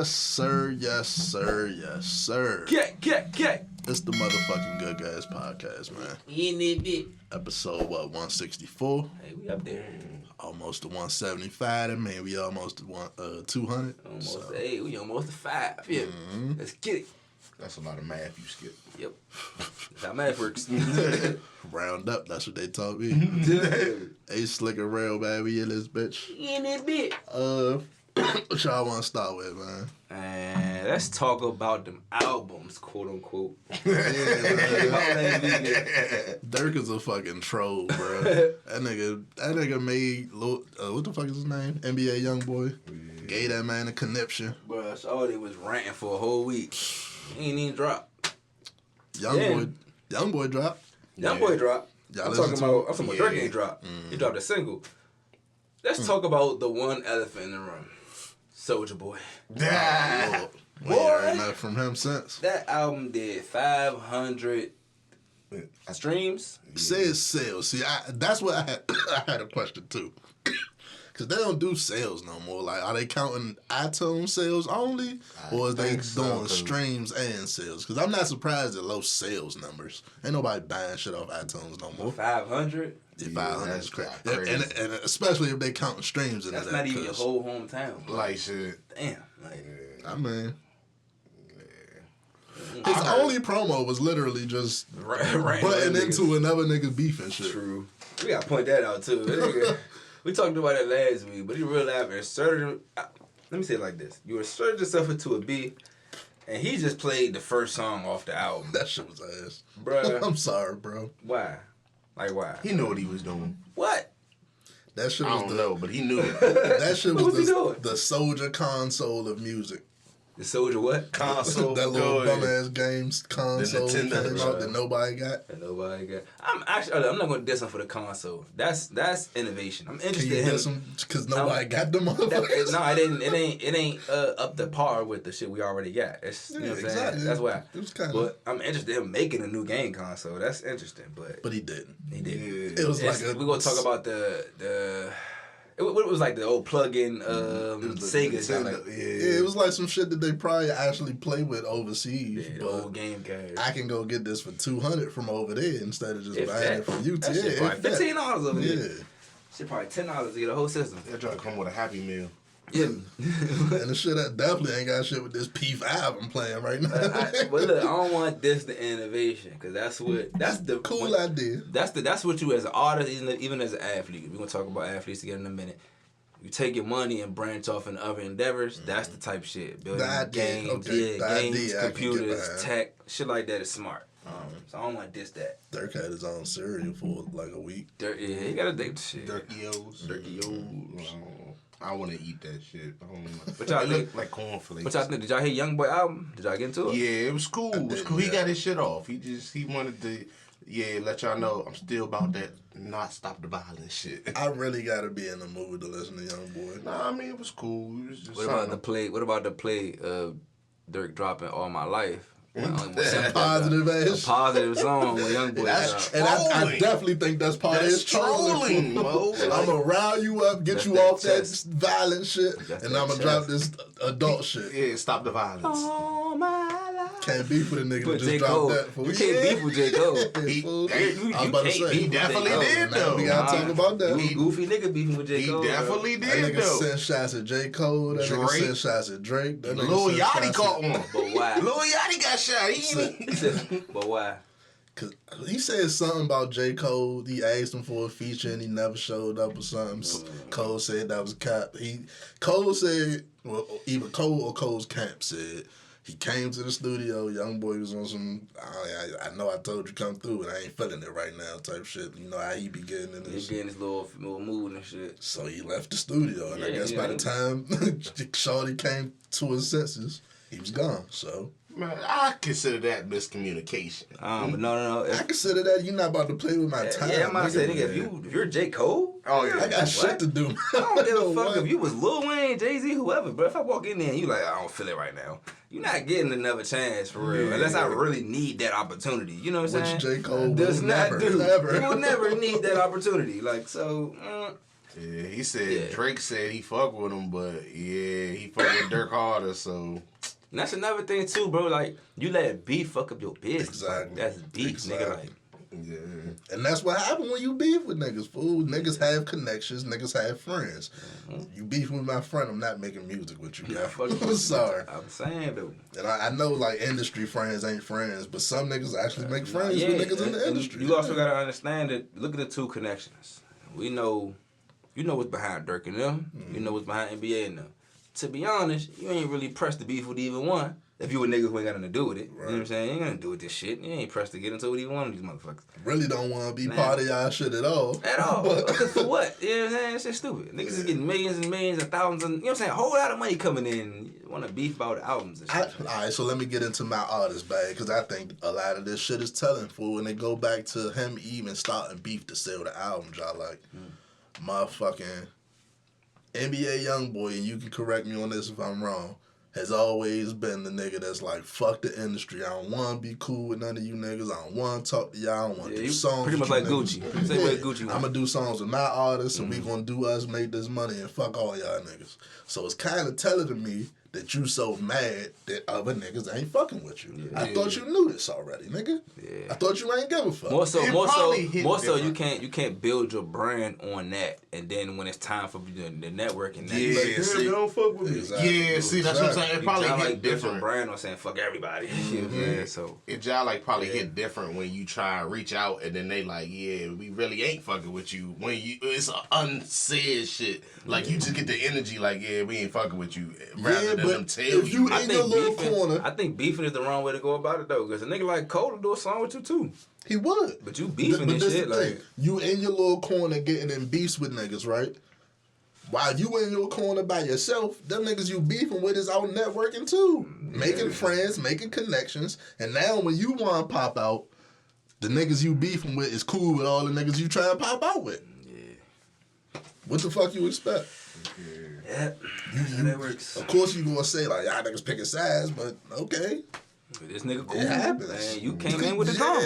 Yes, sir. Yes, sir. Yes, sir. Get. It's the motherfucking Good Guys podcast, man. In it, bit. Episode, 164? Hey, we up there. Almost to 175. That mean we almost to 200. Almost So. to 8. We almost to 5. Yeah. Let's get it. That's a lot of math you skip. Yep. That's how math works. Round up, that's what they taught me. Hey, Slicker Rail, baby, in this bitch. In it, bit. What y'all want to start with, man? And let's talk about them albums, quote unquote. Dirk is a fucking troll, bro. That nigga made what the fuck is his name? NBA YoungBoy. Yeah. Gave that man a conniption. Bro, so they was ranting for a whole week. He ain't even drop. YoungBoy dropped. YoungBoy dropped. Y'all I'm talking about Dirk ain't dropped. Mm. He dropped a single. Let's talk about the one elephant in the room. Soulja Boy. We ain't heard nothing from him since. That album did 500 streams. Says sales. See, that's what I had a question too. Because they don't do sales no more. Like, are they counting iTunes sales only? Or is they doing streams and sales? Because I'm not surprised at low sales numbers. Ain't nobody buying shit off iTunes no more. 500? Yeah, 500 is crazy. And especially if they counting streams in that's that. That's not even your whole hometown. Like shit. Damn. Like, I mean... His only promo was literally just butting into another nigga's beef and shit. True. We gotta point that out too. We talked about it last week, but he really inserted. Let me say it like this: you inserted yourself into a beat, and he just played the first song off the album. That shit was ass, bro. I'm sorry, bro. Why? Like why? He knew what he was doing. What? That shit was I don't know, but he knew it. That shit was the Soulja console of music. The Soulja what? Console. That little bum ass games console the Nintendo came out that nobody got. I'm not gonna diss him for the console. That's innovation. I'm interested in him because nobody got them motherfuckers. No, it ain't up to par with the shit we already got. It's, you know what I'm saying? Exactly. That's why. It was kind but I'm interested in him making a new game console. That's interesting, but he didn't. He didn't. It was we're gonna talk about the. It was like the old plug-in Sega. Yeah, it was like some shit that they probably actually play with overseas. Yeah, the old game cards. I can go get this for $200 from over there instead of just buying it from YouTube. That shit probably $15 over there. Yeah. Shit probably $10 to get a whole system. That trying to come with a Happy Meal. Yeah. And the shit that definitely ain't got shit with this P5 I'm playing right now. But look, I don't want this the innovation because that's the cool idea. That's what you as an artist, even as an athlete. We're gonna talk about athletes together in a minute. You take your money and branch off in other endeavors. Mm-hmm. That's the type shit. Building games, games, computers, tech, shit like that is smart. So I don't want to diss that. Dirk had his own cereal for like a week. He got to date the shit. Dirky-O's. I want to eat that shit. But y'all look like cornflakes. But y'all think, did y'all hear YoungBoy album? Did y'all get into it? Yeah, it was cool. He got his shit off. He wanted to, let y'all know I'm still about that not stop the violence shit. I really got to be in the mood to listen to YoungBoy. Nah, I mean, it was cool. It was just What about the play of Dirk dropping All My Life? A positive song with YoungBoy. And I definitely think that's part of his trolling. I'm gonna rile you up, get you off that violent shit, and I'm gonna drop this adult shit. Yeah, stop the violence. All my life. Can't beef with a nigga that just dropped that. You can't beef with J. Cole. I was about to say he definitely did though. We gotta talk about that. He goofy nigga beefing with J. Cole. He definitely did though. That nigga sent shots at J. Cole. That nigga sent shots at Drake. Lil Yachty caught one. But why? Lil Yachty got shot. But why? Cause he said something about J. Cole. He asked him for a feature and he never showed up or something. Cole said that was cap. Cole said, well, either Cole or Cole's camp said he came to the studio. YoungBoy was on some. I know I told you come through, and I ain't feeling it right now type shit. You know how he be getting in this. He getting his little mood and shit. So he left the studio, and I guess by the time Shawty came to his senses, he was gone. So. Man, I consider that miscommunication. But no. I consider that you're not about to play with my time. Yeah, I'm about to say, nigga, if you're J. Cole, I got shit to do. I don't give a fuck if you was Lil Wayne, Jay-Z, whoever, but if I walk in there and you like, I don't feel it right now, you're not getting another chance for real, unless I really need that opportunity. You know what I'm saying? Which J. Cole does will not never do. Never. He will never need that opportunity. Like, so, Yeah, he said Drake said he fuck with him, but he fuck with Dirk harder. So and that's another thing too, bro. Like you let beef fuck up your business. Exactly. That's beef, nigga. Like. yeah, and that's what happened when you beef with niggas, fool. Niggas have connections. Niggas have friends. Mm-hmm. You beef with my friend, I'm not making music with you, guy. I'm sorry. I'm saying though. And I know like industry friends ain't friends, but some niggas actually make friends with niggas in the industry. You also gotta understand that. Look at the two connections. We know, you know what's behind Dirk and them. Mm-hmm. You know what's behind NBA and them. To be honest, you ain't really pressed to beef with either one. If you a nigga who ain't got nothing to do with it. Right. You know what I'm saying? You ain't gonna do with this shit. You ain't pressed to get into it with either one of these motherfuckers. Really don't want to be part of y'all shit at all. At all. Because for what? You know what I'm saying? It's just stupid. Niggas is getting millions and millions and thousands and, you know what I'm saying? A whole lot of money coming in. You want to beef about albums and shit. Alright, so let me get into my artist bag, because I think a lot of this shit is telling, fool. When they go back to him even starting beef to sell the albums, y'all like, motherfucking NBA Youngboy, and you can correct me on this if I'm wrong, has always been the nigga that's like, fuck the industry. I don't want to be cool with none of you niggas. I don't want to talk to y'all. I don't want to do songs pretty much like niggas. Gucci. Same way Gucci I'm going to do songs with my artists, and we going to do us, make this money, and fuck all y'all niggas. So it's kind of telling to me that you so mad that other niggas ain't fucking with you. Yeah. I thought you knew this already, nigga. Yeah. I thought you ain't give a fuck. More so, you can't build your brand on that, and then when it's time for the networking, they don't fuck with me. Exactly. Yeah, see, that's what I'm saying. It probably hit different. Brand on saying fuck everybody. Mm-hmm. So it y'all like probably hit different when you try and reach out, and then they like, we really ain't fucking with you. When it's unsaid shit, like you just get the energy like, we ain't fucking with you. Rather than them tell if you in your little corner. I think beefing is the wrong way to go about it though, because a nigga like Cole will do a song with you too. He would. But you beefing and shit like you in your little corner getting in beefs with niggas, right? While you in your corner by yourself, them niggas you beefing with is out networking too. Making friends, making connections. And now when you want to pop out, the niggas you beefing with is cool with all the niggas you try to pop out with. Yeah. What the fuck you expect? Yeah. That works. Of course you gonna say like, y'all niggas picking sides, but okay. This nigga cool. It happens. Man, you came in with the drama.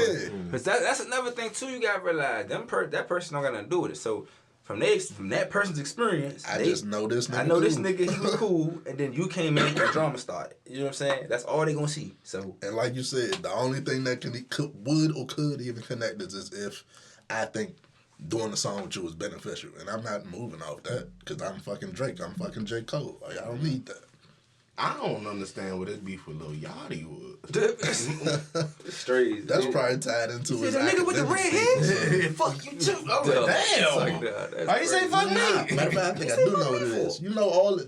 Cause that's another thing too. You gotta realize that person don't got nothing to do with it. So from that person's experience, just know this nigga. I know this nigga, he was cool, and then you came in and the drama started. You know what I'm saying? That's all they gonna see. So and like you said, the only thing that could even connect us is if I think doing the song with you was beneficial, and I'm not moving off that because I'm fucking Drake. I'm fucking J. Cole. Like I don't need that. I don't understand what this beef with Lil Yachty was. Straight. That's probably tied into his. The nigga with the red hair. Fuck you too. Oh, damn. Why you say fuck me? Matter of fact, I think I do know what it is. You know all.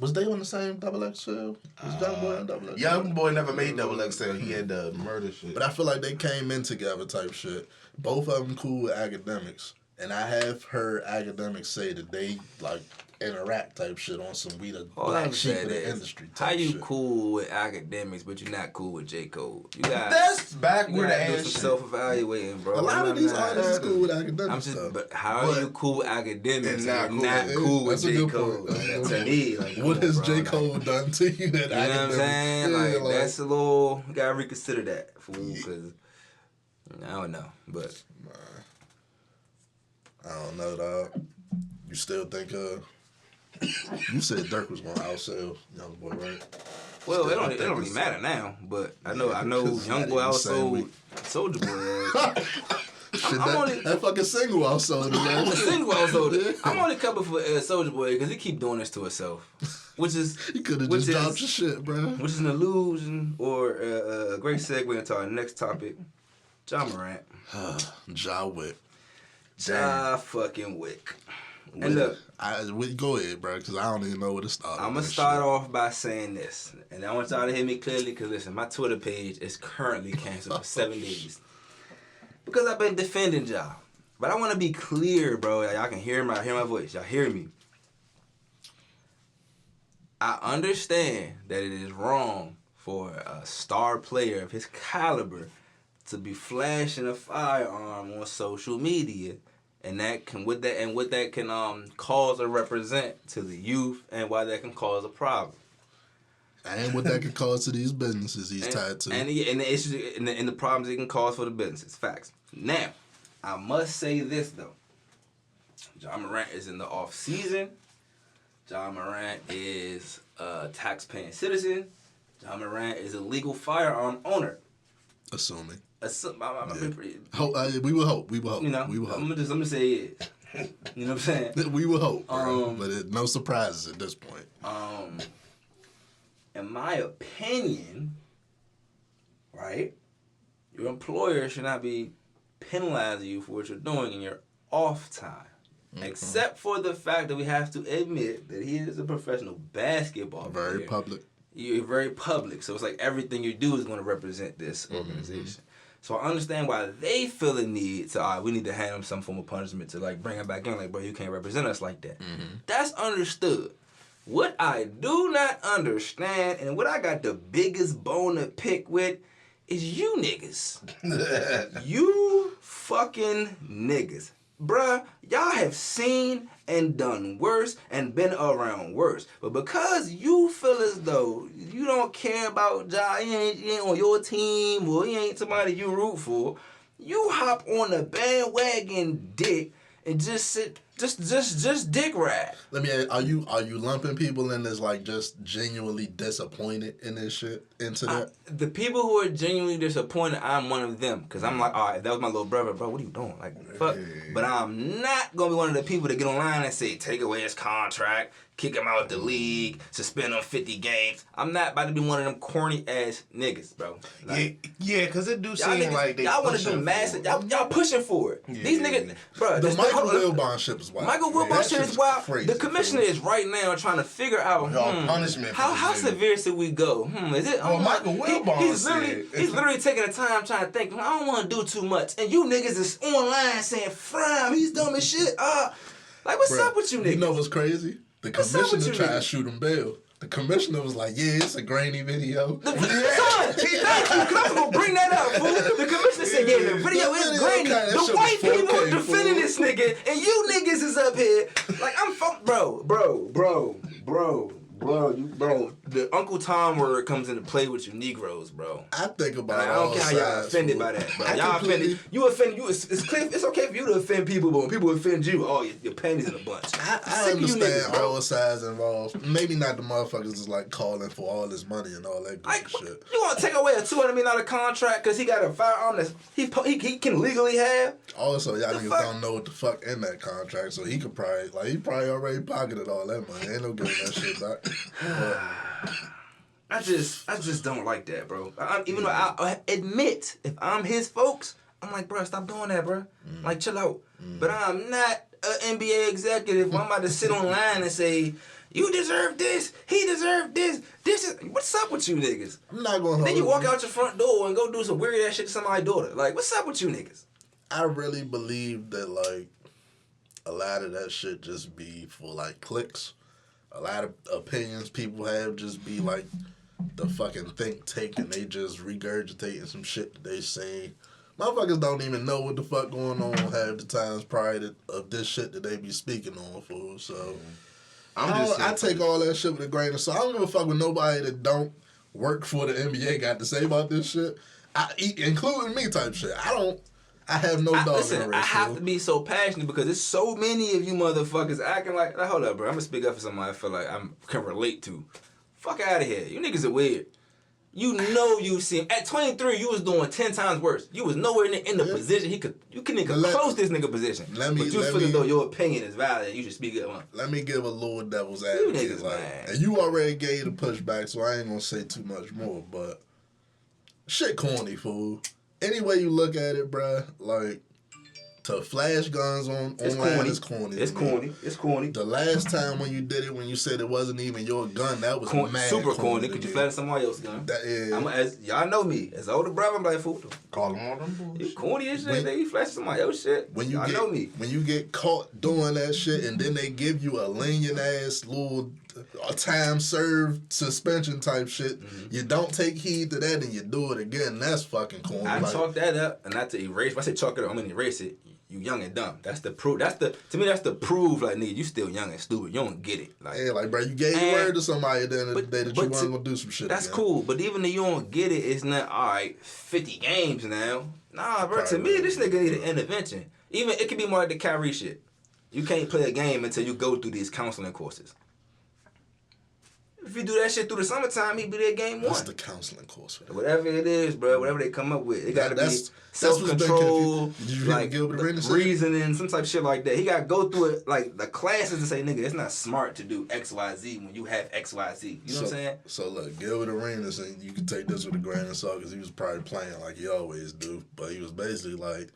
Was they on the same XXL? Was Youngboy on XXL? Youngboy never made XXL. He had the murder shit. But I feel like they came in together type shit. Both of them cool with academics, and I have heard academics say that they like interact type shit on some we the black sheep of the industry type how you shit. Cool with academics but you're not cool with J. Cole? You got that's backward ass do some self-evaluating, bro. A lot of these artists is cool with academics. But how are you cool with academics and not cool with J. Cole? To me, like, what has J. Cole done to you that you know what I'm saying? Like that's a little, you gotta reconsider that, fool, because I don't know, but I don't know, dog. You still think you said Dirk was gonna outsell Youngboy, right? Well, it don't really matter now, but I know Youngboy outsold Soulja Boy. That fucking single outsold him, man. The single outsold it. I'm only coming for Soulja Boy because he keep doing this to himself, which is he could have just dropped your shit, bro. Which is an illusion or a great segue into our next topic. Ja Morant. Ja Wick. Ja fucking Wick. And look, go ahead, bro, because I don't even know where to start. I'm going to start off by saying this. And I want y'all to hear me clearly because, listen, my Twitter page is currently canceled for 7 days. Because I've been defending Ja. But I want to be clear, bro. Y'all can hear my voice. Y'all hear me. I understand that it is wrong for a star player of his caliber to be flashing a firearm on social media. And what that can cause or represent to the youth, and why that can cause a problem, and what that can cause to these businesses he's tied to, and the issues and the problems it can cause for the businesses. Facts. Now, I must say this though: Ja Morant is in the off season. Ja Morant is a tax-paying citizen. Ja Morant is a legal firearm owner. Assuming. We will hope. You know, we will hope. I'm gonna say it. You know what I'm saying? We will hope, bro. But no surprises at this point. In my opinion, right, your employer should not be penalizing you for what you're doing in your off time. Mm-hmm. Except for the fact that we have to admit that he is a professional basketball player. Very public. You're very public. So it's like everything you do is going to represent this organization. Mm-hmm. So I understand why they feel the need to, we need to hand him some form of punishment to like bring him back in. Like, bro, you can't represent us like that. Mm-hmm. That's understood. What I do not understand and what I got the biggest bone to pick with is you niggas. You fucking niggas. Bruh, y'all have seen and done worse and been around worse. But because you feel as though you don't care about Ja, he ain't on your team or he ain't somebody you root for, you hop on the bandwagon dick and just sit, just dick ride. Let me ask, are you lumping people in as like just genuinely disappointed in this shit into that? The people who are genuinely disappointed, I'm one of them. Cause I'm like, all right, that was my little brother, bro. What are you doing? Like, fuck. But I'm not gonna be one of the people that get online and say, take away his contract, kick him out the league, suspend him 50 games. I'm not about to be one of them corny ass niggas, bro. Like, yeah, cause it do seem niggas, like they y'all want to do massive. Y'all pushing for it. Yeah. These niggas, bro. The Michael Wilbon shit is wild. Michael Wilbon shit is wild. Crazy, the commissioner is right now trying to figure out punishment. How severe should we go? Is it? Well, Michael Wilbon he's literally taking the time trying to think. I don't want to do too much, and you niggas is online saying, "Fram, he's dumb as shit." Like what's up with you niggas? You know what's crazy? The commissioner tried to shoot him bail. The commissioner was like, yeah, it's a grainy video. Son, thank you, because I was going to bring that up, fool. The commissioner said, yeah, the video is grainy. The white people are defending this nigga, and you niggas is up here. Like, I'm bro. The Uncle Tom word comes into play with you Negroes, bro. I think about I don't care how y'all offended by that, bro. Y'all offended. You offended. It's clear. It's okay for you to offend people, but when people offend you, your panties in a bunch. I understand niggas, all sides involved. Maybe not the motherfuckers is like calling for all this money and all that good shit. You want to take away a $200 million contract because he got a firearm that he can legally have? Also, y'all niggas don't know what the fuck in that contract, so he probably already pocketed all that money. Ain't no getting that shit back. I just don't like that, bro. Even though I admit, if I'm his folks, I'm like, bro, stop doing that, bro. Like, chill out. But I'm not an NBA executive. I'm about to sit online and say, you deserve this. He deserved this. This is what's up with you niggas. I'm not gonna. Then you walk out your front door and go do some weird ass shit to somebody's daughter. Like, what's up with you niggas? I really believe that like a lot of that shit just be for like clicks. A lot of opinions people have just be like the fucking think tank and they just regurgitating some shit that they say. Motherfuckers don't even know what the fuck going on half the times prior of this shit that they be speaking on for. So I take all that shit with a grain of salt. I don't give a fuck with nobody that don't work for the NBA got to say about this shit. Including me type shit. I have no dog in the race. I have to be so passionate because there's so many of you motherfuckers acting like hold up, bro. I'm gonna speak up for somebody I feel like I can relate to. Fuck out of here. You niggas are weird. You know you see him. At 23, you was doing 10 times worse. You was nowhere in the position you couldn't even close this nigga position. But you feel as though your opinion is valid and you should speak up. Let me give a little devil's advocate. And you already gave the pushback, so I ain't gonna say too much more, but shit corny, fool. Any way you look at it, bruh, like, to flash guns online is corny. It's corny. The last time when you did it, when you said it wasn't even your gun, that was mad super corny. Could you flash somebody else's gun? Y'all know me. As older brother, I'm like, fool. Call him on them bullshit. You corny as shit. They flash somebody else's shit. Y'all know me. When you get caught doing that shit and then they give you a lenient ass little time served suspension type shit, you don't take heed to that and you do it again. That's fucking corny. I chalk that up, and not to erase. When I say chalk it up, I mean erase it. You young and dumb. That's the proof. To me, that's the proof. Like, nigga, you still young and stupid. You don't get it. Like, yeah, like, bro, you gave your word to somebody at the end of the day that you weren't gonna do some shit. That's cool. But even if you don't get it, it's not all right. 50 games now. Nah, bro. To me, this nigga need an intervention. Even it could be more like the Kyrie shit. You can't play a game until you go through these counseling courses. If you do that shit through the summertime, he be there game 1. What's the counseling course for that? Whatever it is, bro. Whatever they come up with, it got to be self-control, like reasoning, some type of shit like that. He got to go through it, like the classes, and say, nigga, it's not smart to do X, Y, Z when you have X, Y, Z. You know what I'm saying? So look, Gilbert Arenas, and you can take this with a grain of salt because he was probably playing like he always do, but he was basically like,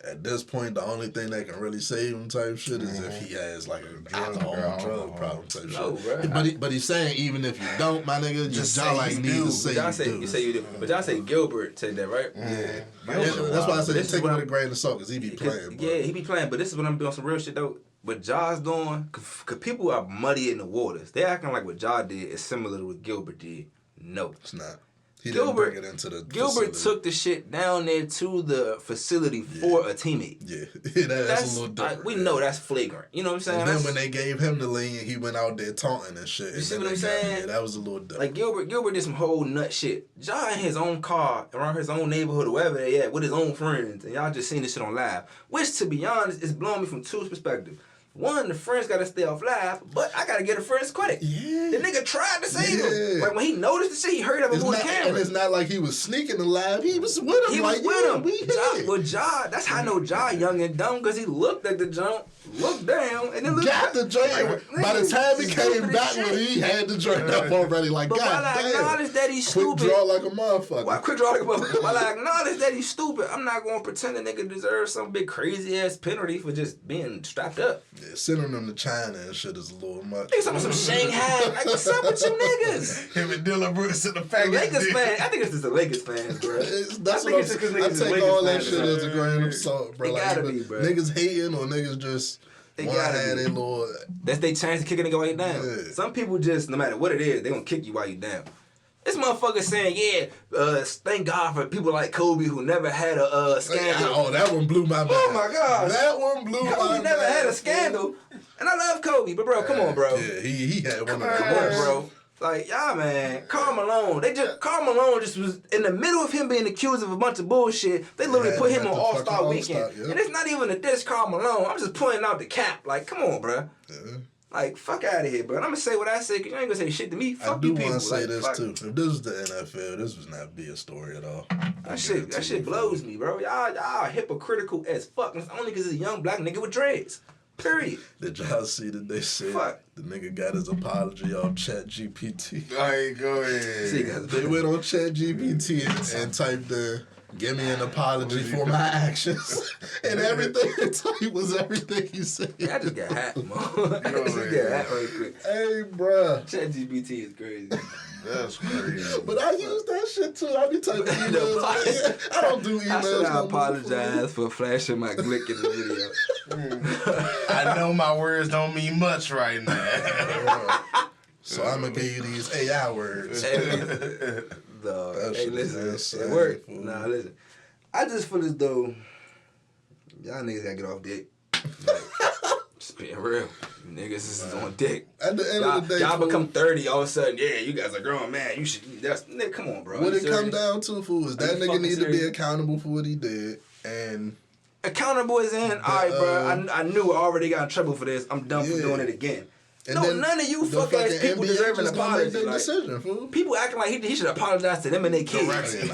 at this point, the only thing that can really save him type shit is if he has like a alcohol or drug problem type shit. But he's saying even if you don't, my nigga, just y'all like need to say you do. You say you do. But y'all say Gilbert said that, right? Yeah. That's why I said take it with a grain of salt because he be playing. Yeah, he be playing. But this is what I'm doing some real shit though. What Ja's doing, cause people are muddy in the waters. They acting like what Ja did is similar to what Gilbert did. No, it's not. Gilbert took the shit down there to the facility for a teammate. Yeah, that's a little different. We know that's flagrant. You know what I'm saying? And then when they gave him the lean, he went out there taunting and shit. You see what I'm saying? Yeah, that was a little different. Like Gilbert did some whole nut shit. Ja in his own car, around his own neighborhood, or wherever they at, with his own friends, and y'all just seen this shit on live. Which, to be honest, is blowing me from two perspectives. One, the friends gotta stay off live, but I gotta get a friend's credit. Yeah. The nigga tried to save him. Like when he noticed the shit, he heard him move the camera. And it's not like he was sneaking the live. He was with him. He was with him. Ja, that's how I know Ja young and dumb, because he looked at the jump, looked down, and then looked got the joint. Like, by the time he came back with he had the joint up already. Like, but God damn. While I acknowledge that he's stupid. Quick draw like a motherfucker. While I acknowledge that he's stupid, I'm not going to pretend the nigga deserves some big crazy ass penalty for just being strapped up. Yeah, sending them to China and shit is a little much. Niggas talking some Shanghai. Like, what's up with you niggas? Him and Dylan Brooks in the package. Lakers fans. I think it's just the Lakers fans, bro. That's what I take all that shit as a grain of salt, bro. It gotta be, bro. Niggas hating or niggas just want to have their little... That's their chance to kick a nigga while you down. Yeah. Some people just, no matter what it is, they gonna kick you while you down. This motherfucker saying, thank God for people like Kobe who never had a scandal. Oh, that one blew my mind. Oh my God. That one blew my mind. Kobe never had a scandal. And I love Kobe, but bro, come on, bro. Yeah, he had one of the worst. Bro. Like, y'all, man, Karl Malone just was in the middle of him being accused of a bunch of bullshit. They literally put him on All-Star Weekend. Yep. And it's not even a diss Karl Malone. I'm just pointing out the cap. Like, come on, bro. Yeah. Like, fuck out of here, bro. And I'm going to say what I say, because you ain't going to say shit to me. Fuck you people. I do want to say this, too. If this was the NFL, this would not be a story at all. That shit blows me, bro. Y'all hypocritical as fuck. And it's only because it's a young black nigga with dreads. Period. Did y'all see that they said the nigga got his apology off ChatGPT? All right, go ahead. They went on ChatGPT and typed give me an apology for my actions. And everything it was everything he said. Yeah, I just got hacked, man. I just got hacked right quick. Hey, bruh. ChatGPT is crazy. That's crazy. But I use that shit too. I be typing emails. I don't do emails. I apologize for flashing my glick in the video. I know my words don't mean much right now. So I'm going to give you these AI words. Hey, listen, it worked. Nah, listen. I just feel as though y'all niggas gotta get off dick. Like, just being real. You niggas is on dick. At the end of the day, y'all become 30, all of a sudden, yeah, you guys are grown, man. You should, nigga, come on, bro. What it come down to, fool, is that nigga need to be accountable for what he did. And accountable is in, all right, bro, I knew I already got in trouble for this. I'm done for doing it again. And no, none of you fuck ass people deserve an apology. Like, decision, fool. People acting like he should apologize to them and their kids. You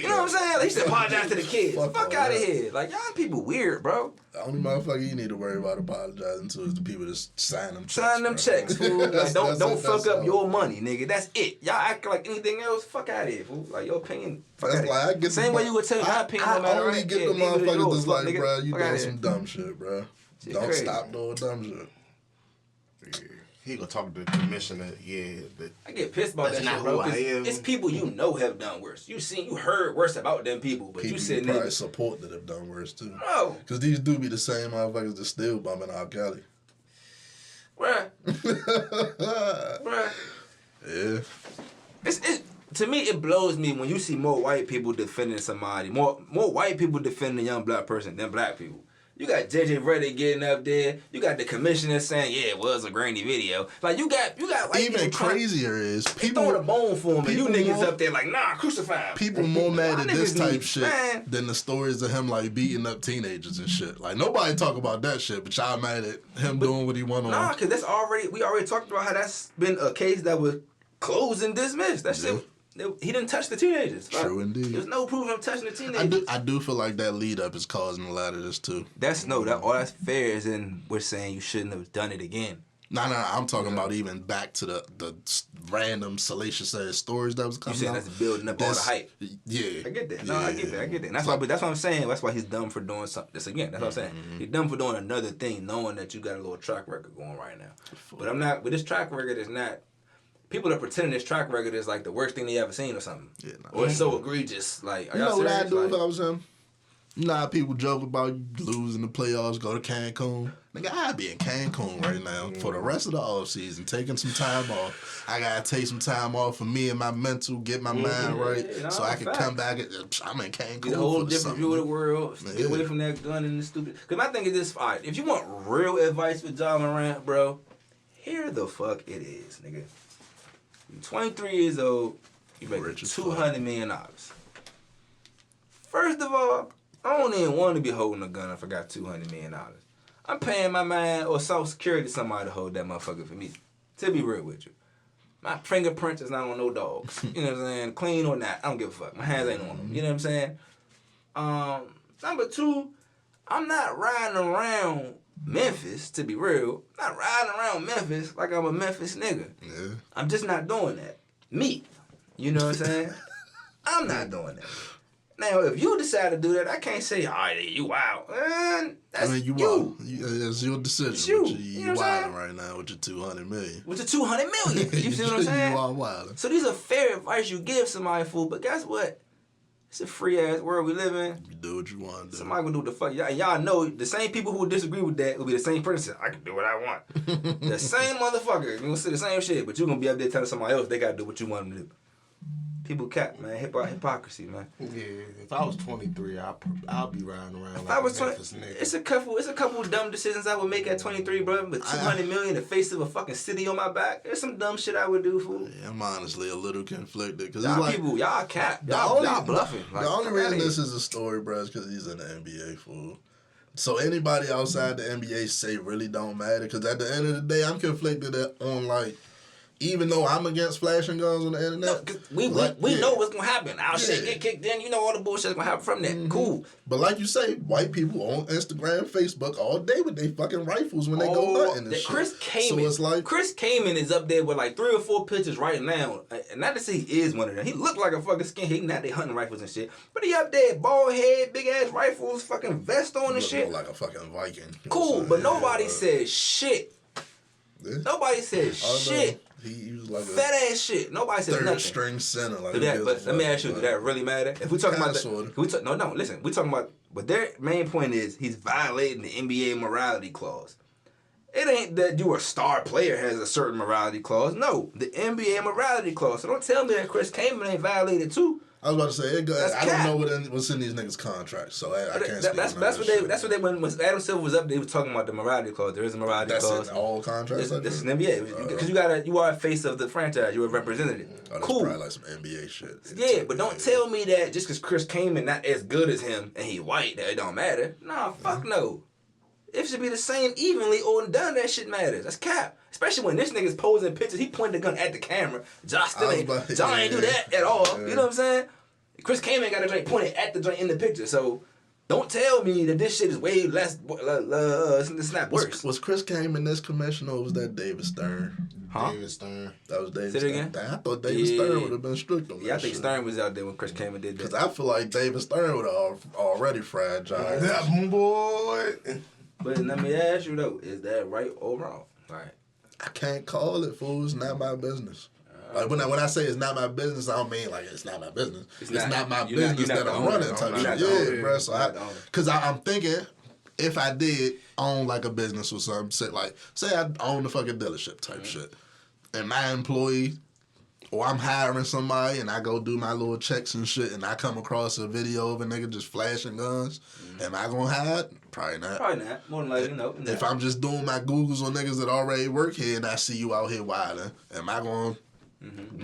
know what I'm saying? Like, he should apologize to the kids. Fuck out of here. Like, y'all people weird, bro. The only motherfucker you need to worry about apologizing to is the people that sign them checks. Sign them checks, fool. Like, don't fuck up your money, nigga. That's it. Y'all act like anything else, fuck out of here, fool. Like, your opinion, fuck out of here. I get same way you would tell my opinion no matter what. I only get the motherfuckers that's like, bro, you doing some dumb shit, bro. Don't stop doing dumb shit. He gonna talk to the commissioner, I get pissed about that shit, bro. It's people you know have done worse. You heard worse about them people, but you sitting there. Probably support that have done worse too. Bro. Because these do be the same motherfuckers that still bumping R. Kelly. Bruh. Bruh. Yeah. To me, it blows me when you see more white people defending somebody, more white people defending a young black person than black people. You got JJ Redick getting up there. You got the commissioner saying, "Yeah, it was a grainy video." Like you got like even crazier is people throwing a bone for him, and you niggas up there like, "Nah, crucify him." People more mad at this type shit than the stories of him like beating up teenagers and shit. Like nobody talk about that shit, but y'all mad at him doing what he want on. Nah, because we already talked about how that's been a case that was closed and dismissed. That shit. He didn't touch the teenagers. True indeed. There's no proof of him touching the teenagers. I do feel like that lead up is causing a lot of this too. All that's fair is in we're saying you shouldn't have done it again. No, I'm talking about even back to the random salacious ass stories that was coming out. You saying that's building up all the hype. Yeah. I get that. No, I get that. And that's what I'm saying. That's why he's dumb for doing something. This again, that's what I'm saying. He's dumb for doing another thing, knowing that you got a little track record going right now. But this track record is not. People are pretending this track record is like the worst thing they ever seen or something. Yeah, or it's so egregious. Like, you know what I'd do if I was him? You know how people joke about losing the playoffs, go to Cancun? Nigga, I'd be in Cancun right now for the rest of the offseason, taking some time off. I gotta take some time off for me and my mental, get my mind right, so I can come back. I'm in Cancun. Get a whole different view of the world. Get away from that gun and the stupid. Because my thing is this: all right, if you want real advice with Ja Morant, bro, here the fuck it is, nigga. You're 23 years old. You make $200 million. First of all, I don't even want to be holding a gun if I got $200 million. I'm paying my man or Social Security to somebody to hold that motherfucker for me. To be real with you. My fingerprints is not on no dogs. You know what I'm saying? Clean or not, I don't give a fuck. My hands ain't on them. You know what I'm saying? Number two, I'm not riding around Memphis, to be real. I'm not riding around Memphis like I'm a Memphis nigga. Yeah. I'm just not doing that. Me. You know what I'm saying? I'm not doing that. Now, if you decide to do that, I can't say, all right, you out. That's you. It's your decision. It's you. You wilding right now with your $200 million. With your $200 million. You see what I'm saying? You are wilding. So these are fair advice you give somebody, fool. But guess what? It's a free-ass world we live in. You do what you want to do. Somebody gonna do what the fuck. Y'all know the same people who disagree with that will be the same person. I can do what I want. The same motherfucker. You gonna say the same shit, but you gonna be up there telling somebody else they gotta do what you want them to do. People cap, man. Hypocrisy, man. Yeah, if I was 23, I'll be riding around if like I was a Memphis nigga. It's a couple dumb decisions I would make at 23, bro. But $200 million, the face of a fucking city on my back. There's some dumb shit I would do, fool. Yeah, I'm honestly a little conflicted because y'all like people, y'all cap, y'all bluffing. Like, the only reason this is a story, bro, is because he's in the NBA, fool. So anybody outside the NBA say really don't matter because at the end of the day, I'm conflicted on like. Even though I'm against flashing guns on the internet. No, we know what's going to happen. Our shit get kicked in. You know all the bullshit's going to happen from that. Mm-hmm. Cool. But like you say, white people on Instagram, Facebook all day with their fucking rifles when they go hunting and shit. Chris Kaman is up there with like 3 or 4 pictures right now. And not to say he is one of them. He look like a fucking skinhead. Not they hunting rifles and shit. But he up there, bald head, big ass rifles, fucking vest on and shit. Like a fucking Viking. Cool, but nobody says shit. Yeah. Nobody says shit. He was like fat ass shit. Nobody says nothing. Third string center. Like but let me ask you, do that really matter? If we talking about listen, we talking about, but their main point is he's violating the NBA morality clause. It ain't that you a star player has a certain morality clause. No, the NBA morality clause. So don't tell me that Chris Kaman ain't violated too. I was about to say, I don't know what's in these niggas' contracts, so I can't speak that's what they when Adam Silver was up, they was talking about the morality clause. There is a morality clause. That's in all contracts. This is an NBA because you are a face of the franchise. You're a representative. That's probably like some NBA shit. Yeah, but don't tell me that just because Chris Kaman not as good as him and he white that it don't matter. Nah, fuck no. It should be the same evenly or none of that shit matters. That's cap. Especially when this nigga's posing pictures. He pointed the gun at the camera. Josh ain't do that at all. Yeah. You know what I'm saying? Chris Kaman got a joint pointed at the joint in the picture. So don't tell me that this shit is way less. It's not worse. Was Chris Kaman this commissioner or was that David Stern? Huh? David Stern. That was David Stern. Say it again? I thought David Stern would have been strict on that. Yeah, I think Stern was out there when Chris Kaman did that. Because I feel like David Stern would have already fried Josh. That boy. But let me ask you though, is that right or wrong? Right. I can't call it, fool. It's not my business. Like when I say it's not my business, I don't mean like it's not my business. It's not my business that I'm running type shit. Yeah, bro. So because I'm thinking if I did own like a business or something, say I own the fucking dealership type shit, and my employee or I'm hiring somebody and I go do my little checks and shit, and I come across a video of a nigga just flashing guns, am I gonna hide? Probably not. Probably not. More than likely, no. If I'm just doing my Googles on niggas that already work here and I see you out here wilding, am I going to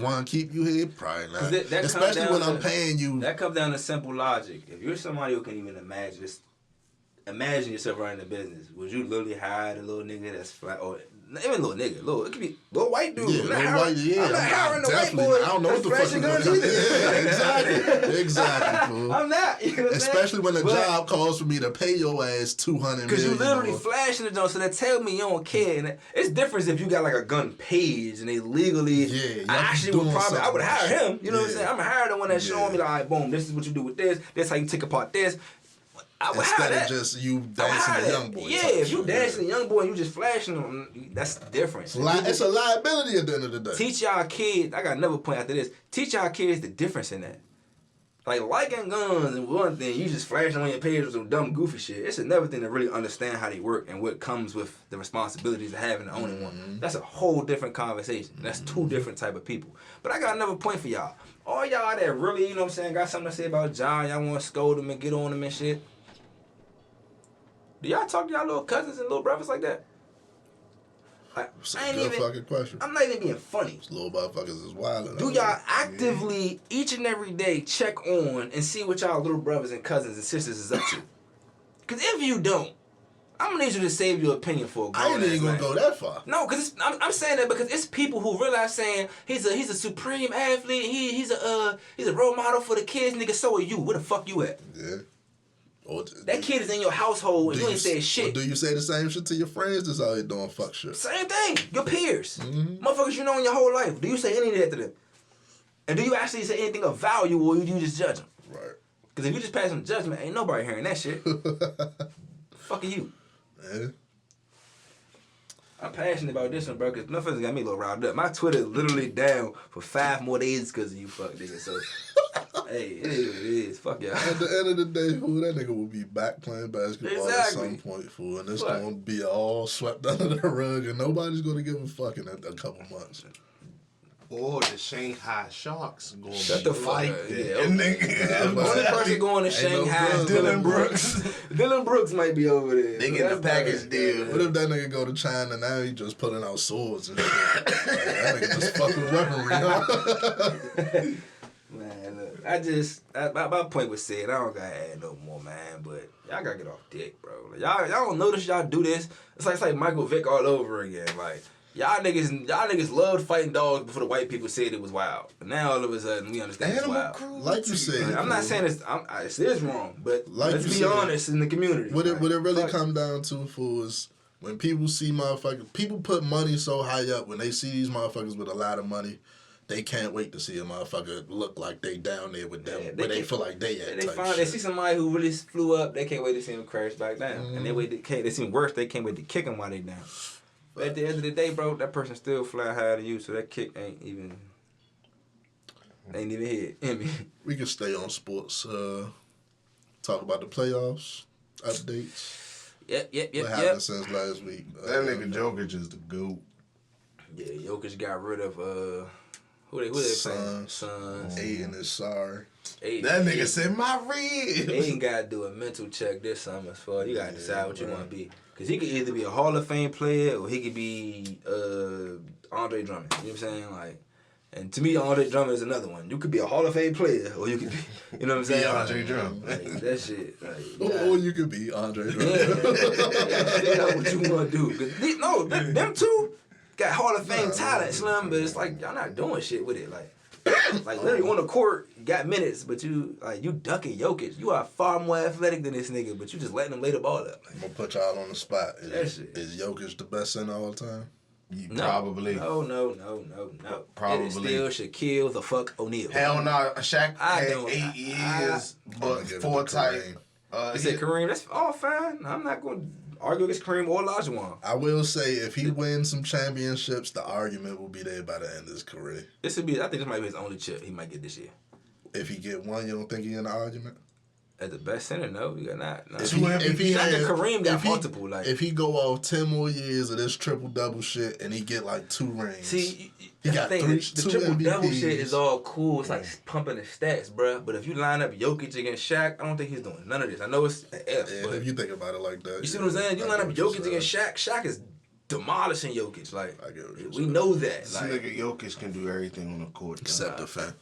want to keep you here? Probably not. That especially when I'm paying you. That comes down to simple logic. If you're somebody who can even imagine yourself running a business, would you literally hire the little nigga that's flat or even little nigga, it could be little white dude. Yeah, little white, I'm not hiring the white boy. I don't know what the fuck guns either. Yeah, exactly, fool. I'm not. You know especially when the job calls for me to pay your ass $200 million. Because you literally flashing the joint, so they tell me you don't care. And it's different if you got like a gun page and they legally. Yeah, I actually would probably. I would hire him. You know what I'm saying? I'm gonna hire the one that's showing me like, all right, boom, this is what you do with this. This how you take apart this. Instead of just you dancing the young boy. Yeah, if you dancing the young boy and you just flashing them, that's different. It's a liability at the end of the day. Teach y'all kids, I got another point after this. Teach y'all kids the difference in that. Like liking guns and one thing, you just flashing on your page with some dumb goofy shit. It's another thing to really understand how they work and what comes with the responsibilities of having and owning one. That's a whole different conversation. That's two different type of people. But I got another point for y'all. All y'all that really, you know what I'm saying, got something to say about John, y'all want to scold him and get on him and shit. Do y'all talk to y'all little cousins and little brothers like that? It's a good fucking question. I'm not even being funny. These little motherfuckers is wild. Do y'all actively, each and every day, check on and see what y'all little brothers and cousins and sisters is up to? Because if you don't, I'm going to need you to save your opinion for a grown I ain't even going to go that far. No, because I'm saying that because it's people who realize saying he's a supreme athlete, he's a role model for the kids, nigga, so are you. Where the fuck you at? Yeah. That kid is in your household and you ain't saying shit. Or do you say the same shit to your friends that's out here doing fuck shit? Same thing. Your peers. Motherfuckers you know in your whole life. Do you say any of that to them? And do you actually say anything of value or you just judge them? Right. Because if you just pass some judgment, ain't nobody hearing that shit. Fuck you. Yeah. I'm passionate about this one, bro, because motherfuckers got me a little riled up. My Twitter is literally down for 5 more days because of you fuck niggas. So, hey, it is what it is. Fuck y'all. At the end of the day, fool, that nigga will be back playing basketball at some point, fool. And it's going to be all swept under the rug, and nobody's going to give a fuck in a couple months. Or the Shanghai Sharks going Shut the fuck up. The only person going to Shanghai is Dylan Brooks. Dylan Brooks might be over there. They get the package deal. What if that nigga go to China now? He just pulling out swords and shit. That nigga just fucking weaponry, huh? Man, look, my point was said. I don't gotta add no more, man. But y'all gotta get off dick, bro. Like, y'all don't notice y'all do this. It's like Michael Vick all over again. Like. Y'all niggas loved fighting dogs before the white people said it was wild. But now all of a sudden we understand it's wild. Like you said, I'm not saying it is wrong, but like let's be honest in the community. What it really come down to, fool, is when people see motherfuckers, people put money so high up when they see these motherfuckers with a lot of money, they can't wait to see a motherfucker look like they down there with them, where they feel like they at. They see somebody who really flew up, they can't wait to see him crash back down, and they see him worse, they can't wait to kick him while they down. But at the end of the day, bro, that person still fly higher than you, so that kick ain't even hit. We can stay on sports. Talk about the playoffs, updates. Yep. What happened since last week? That nigga Jokic is the GOAT. Yeah, Jokic got rid of who they playing? Suns. Aiden is sorry. That nigga said my rib. Aiden got to do a mental check this summer. So you got to decide what you want to be. Because he could either be a Hall of Fame player or he could be Andre Drummond. You know what I'm saying? Like, and to me, Andre Drummond is another one. You could be a Hall of Fame player or you could be, you know what I'm saying? Andre Drummond. Like, that shit. Like, or you could be Andre Drummond. Figure out what you want to do. Them two got Hall of Fame talent, Slim, but it's like, y'all not doing shit with it. Like literally on the court, got minutes, but you ducking Jokic. You are far more athletic than this nigga, but you just letting him lay the ball up. I'm gonna put y'all on the spot. Is Jokic the best center all the time? No. Probably. No. Probably. It still Shaquille the fuck O'Neal. Hell no. Shaq had 8 years, but 4 type. He said Kareem, that's all fine. I'm not going to argue against Kareem or Olajuwon. I will say, if he wins some championships, the argument will be there by the end of his career. I think this might be his only chip he might get this year. If he get one, you don't think he in the argument? At the best center, no, you got not. No. If he had Kareem got multiple. Like if he go off 10 more years of this triple double shit and he get like 2 rings. See, he got the two triple MVPs. double shit is all cool. It's like pumping the stats, bruh. But if you line up Jokic against Shaq, I don't think he's doing none of this. I know it's an F, but if you think about it like that, you see what I'm saying? You line up Jokic against Shaq. Shaq is demolishing Jokic. Like, we know that. Like, nigga Jokic can do everything on the court. Except defend.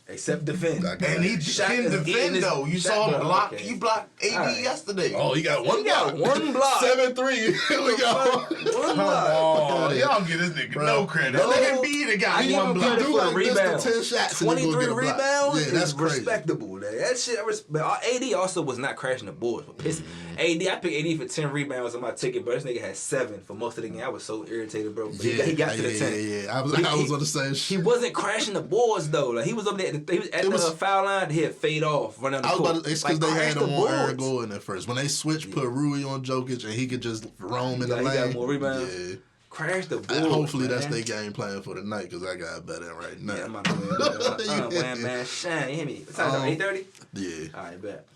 And he can defend, though. You saw him block. Okay. You blocked AD yesterday. Oh, he got one block. 7-3. We got one block. Oh, y'all give this nigga no credit. No. Let him be the guy. One block. He do like rebounds. 10 shots. 23 rebounds. Yeah, that's crazy. Respectable. That shit. AD also was not crashing the boards. But pissing. AD, I picked AD for 10 rebounds on my ticket, but this nigga had 7 for most of the game. I was so irritated, bro. But he got to the 10. Yeah. I was on the same shit. He wasn't crashing the boards though. Like he was up there at the foul line. He'd fade off, run out the court. It's because they had him on Aaron Gordon at first. When they switched, put Rui on Jokic, and he could just roam in the lane. He got more rebounds. Yeah. Crash the board. Hopefully that's their game plan for the night because I got a bet in right now. Yeah, I'm about to wham, man, shine. You hear me? What time is it? 8:30? Yeah. All right, bet.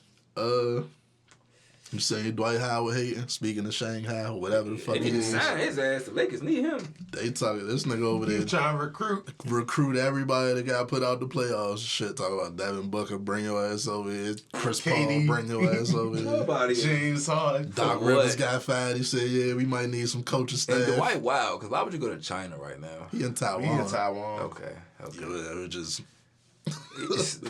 You saying Dwight Howard hating? Speaking of Shanghai or whatever the fuck he just signed his ass. The Lakers need him. They talking this nigga over there trying to recruit everybody that got put out the playoffs. Shit, talking about Devin Booker, bring your ass over here. Chris Paul, bring your ass over here. Nobody. James Harden. Doc Rivers got fired. He said, "Yeah, we might need some coaching staff." And Dwight, wow, because why would you go to China right now? He in Taiwan. Okay. Yeah, it just.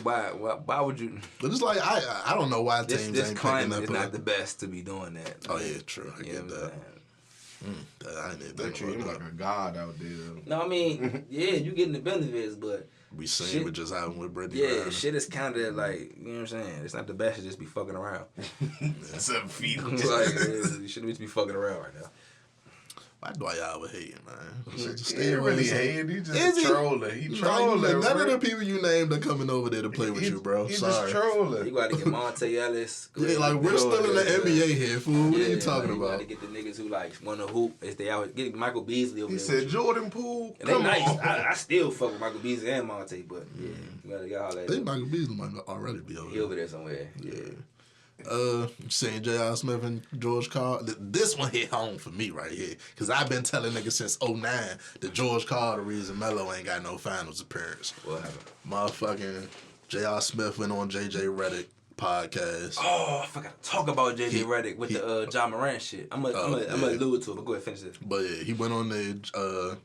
Why would you? But it's like I don't know why teams this ain't climate picking up. Is not the best to be doing that. Oh yeah, true. I get that. I didn't think about that. Like a god out there. No, I mean, yeah, you getting the benefits, but we seen what just happened with Brittany. Yeah, Griner. Shit is kind of like, you know what I'm saying. It's not the best to just be fucking around. 7 feet. Like, you shouldn't just be fucking around right now. Why Dwight Howard hating, man? He ain't really hating. He just trolling. He trolling. None of the people you named are coming over there to play with you, bro. He's Sorry. just trolling. You got to get Monte Ellis. Yeah, like we're still in the NBA here, fool. What are you talking about? You got to get the niggas who like want to hoop. If they out, get Michael Beasley over there. He said Jordan Poole. And they nice. I still fuck with Michael Beasley and Monte, but yeah, you got to get all that. I think Michael Beasley might already be over there. He over there somewhere. Yeah. Saying J.R. Smith and George Karl. This one hit home for me right here. Because I've been telling niggas since 2009 that George Karl the reason Melo ain't got no finals appearance. What happened? Motherfucking J.R. Smith went on J.J. Redick podcast. Oh, I forgot to talk about J.J. Redick with the Ja Morant shit. I'm gonna allude to it, but go ahead, finish this. But yeah, he went on the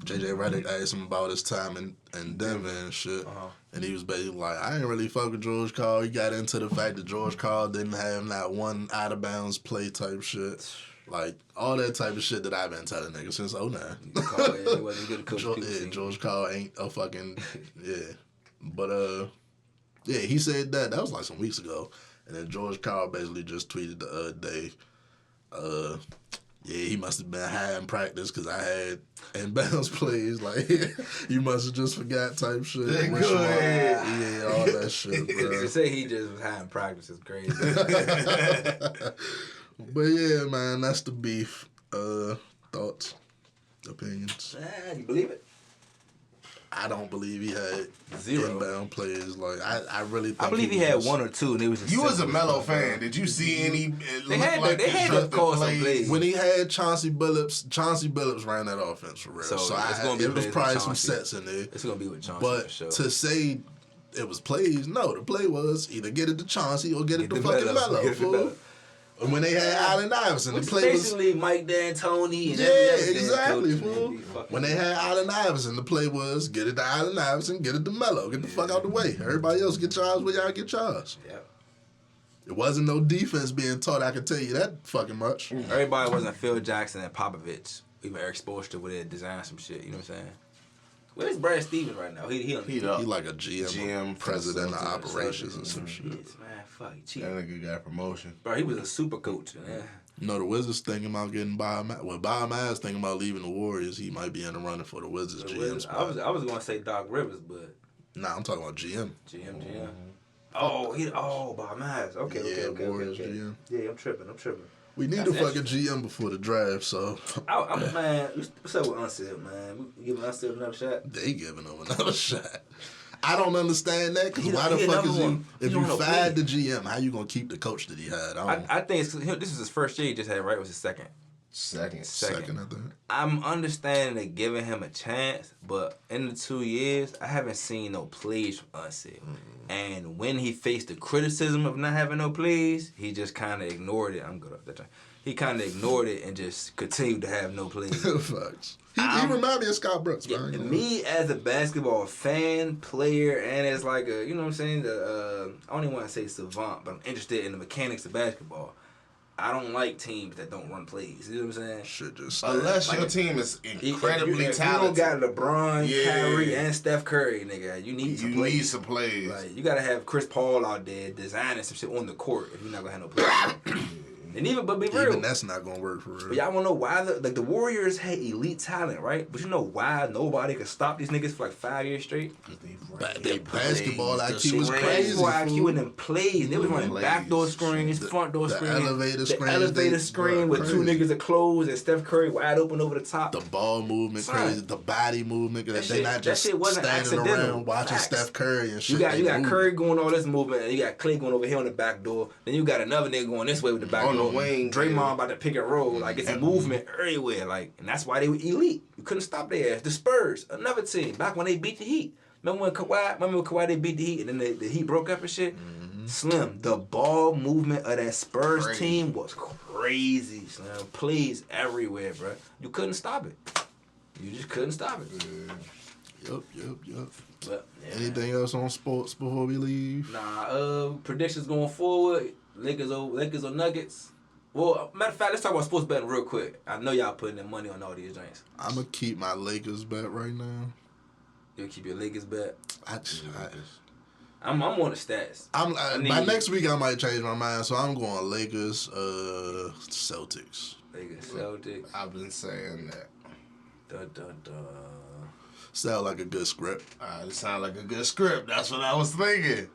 J.J. Redick asked him about his time in Denver and shit. And he was basically like, I ain't really fuck with George Karl. He got into the fact that George Karl didn't have not one out-of-bounds play type shit. Like, all that type of shit that I've been telling niggas since 2009. He wasn't good at coaching. George Karl ain't a fucking, yeah. But, yeah, he said that. That was like some weeks ago. And then George Karl basically just tweeted the other day, yeah, he must have been high in practice because I had inbounds plays. Like, you must have just forgot type shit. Yeah, all that shit, bro. To say he just was high in practice is crazy. But yeah, man, that's the beef. Thoughts, opinions. You believe it? I don't believe he had 0 inbound plays. Like I really think I believe he had 1 or 2, and it was. You was a Melo fan. Did you see any? They had to call some plays. When he had Chauncey Billups ran that offense for real. So it was probably some sets in there. It's gonna be with Chauncey. But for sure. to say it was plays, no, the play was either get it to Chauncey or get it to fucking Melo. And when they had Allen Iverson, the play was basically Mike D'Antoni and exactly, fool. When they had Allen Iverson, the play was get it to Allen Iverson, get it to Melo, get the fuck out the way. Everybody else get charged where y'all get charged. Yeah. It wasn't no defense being taught. I can tell you that fucking much. Everybody wasn't Phil Jackson and Popovich. Even Eric Spoelstra would have designed some shit. You know what I'm saying? Where's Brad Stevens right now? He like a GM president of operations or some shit. Man, fuck, he cheated. That nigga got a promotion. Bro, he was a super coach. Man. You know, the Wizards thinking about getting Bob Myers thinking about leaving the Warriors. He might be in the running for the Wizards GM spot. I was going to say Doc Rivers, but... Nah, I'm talking about GM. GM. Oh, Bob Myers. Okay. Warriors GM. Yeah, I'm tripping. We need a fucking GM before the draft, so... Man, what's up with Unsealed, man? We giving Unsealed another shot? They giving him another shot. I don't understand that because why the fuck is you? If you fired the GM, how you gonna keep the coach that he had? I think this is his first year he just had. Right, it was his second. Second, I think. I'm understanding that giving him a chance, but in the 2 years, I haven't seen no plays from Unset. And when he faced the criticism of not having no plays, he just kind of ignored it. I'm good off that time. He kind of ignored it and just continued to have no plays. Facts. He reminded me of Scott Brooks. Yeah, me as a basketball fan, player, and as like a, you know what I'm saying, I don't even want to say savant, but I'm interested in the mechanics of basketball. I don't like teams that don't run plays. You know what I'm saying? Should just unless your team is incredibly talented. You don't got LeBron, Kyrie, and Steph Curry, nigga. You need some plays. You need some plays. Like, you gotta have Chris Paul out there designing some shit on the court if you're not gonna have no plays. And but be real, even that's not gonna work for real. But y'all wanna know why the Warriors had elite talent, right? But you know why nobody could stop these niggas for like 5 years straight? They basketball IQ was crazy. Basketball IQ in them plays. They was running backdoor screens, front door screens, the elevator screen with two niggas that close and Steph Curry wide open over the top. The ball movement crazy, the body movement. They not just standing around watching Steph Curry and shit. You got Curry going all this movement, and you got Clay going over here on the back door. Then you got another nigga going this way with the back door. Wing, Draymond about to pick and roll, like it's a movement everywhere, like, and that's why they were elite. You couldn't stop their ass. The Spurs, another team, back when they beat the Heat. Remember when Kawhi they beat the Heat and then the Heat broke up and shit? Slim, the ball movement of that Spurs team was crazy, Slim. Plays everywhere, bro. You couldn't stop it. You just couldn't stop it. Yup. But, anything else on sports before we leave? Nah, predictions going forward. Lakers or Nuggets. Well, matter of fact, let's talk about sports betting real quick. I know y'all putting their money on all these drinks. I'm going to keep my Lakers bet right now. You'll keep your Lakers bet? I'm on the stats. By next week, I might change my mind, so I'm going Lakers, Celtics. Celtics. I've been saying that. Sound like a good script. It sound like a good script. That's what I was thinking.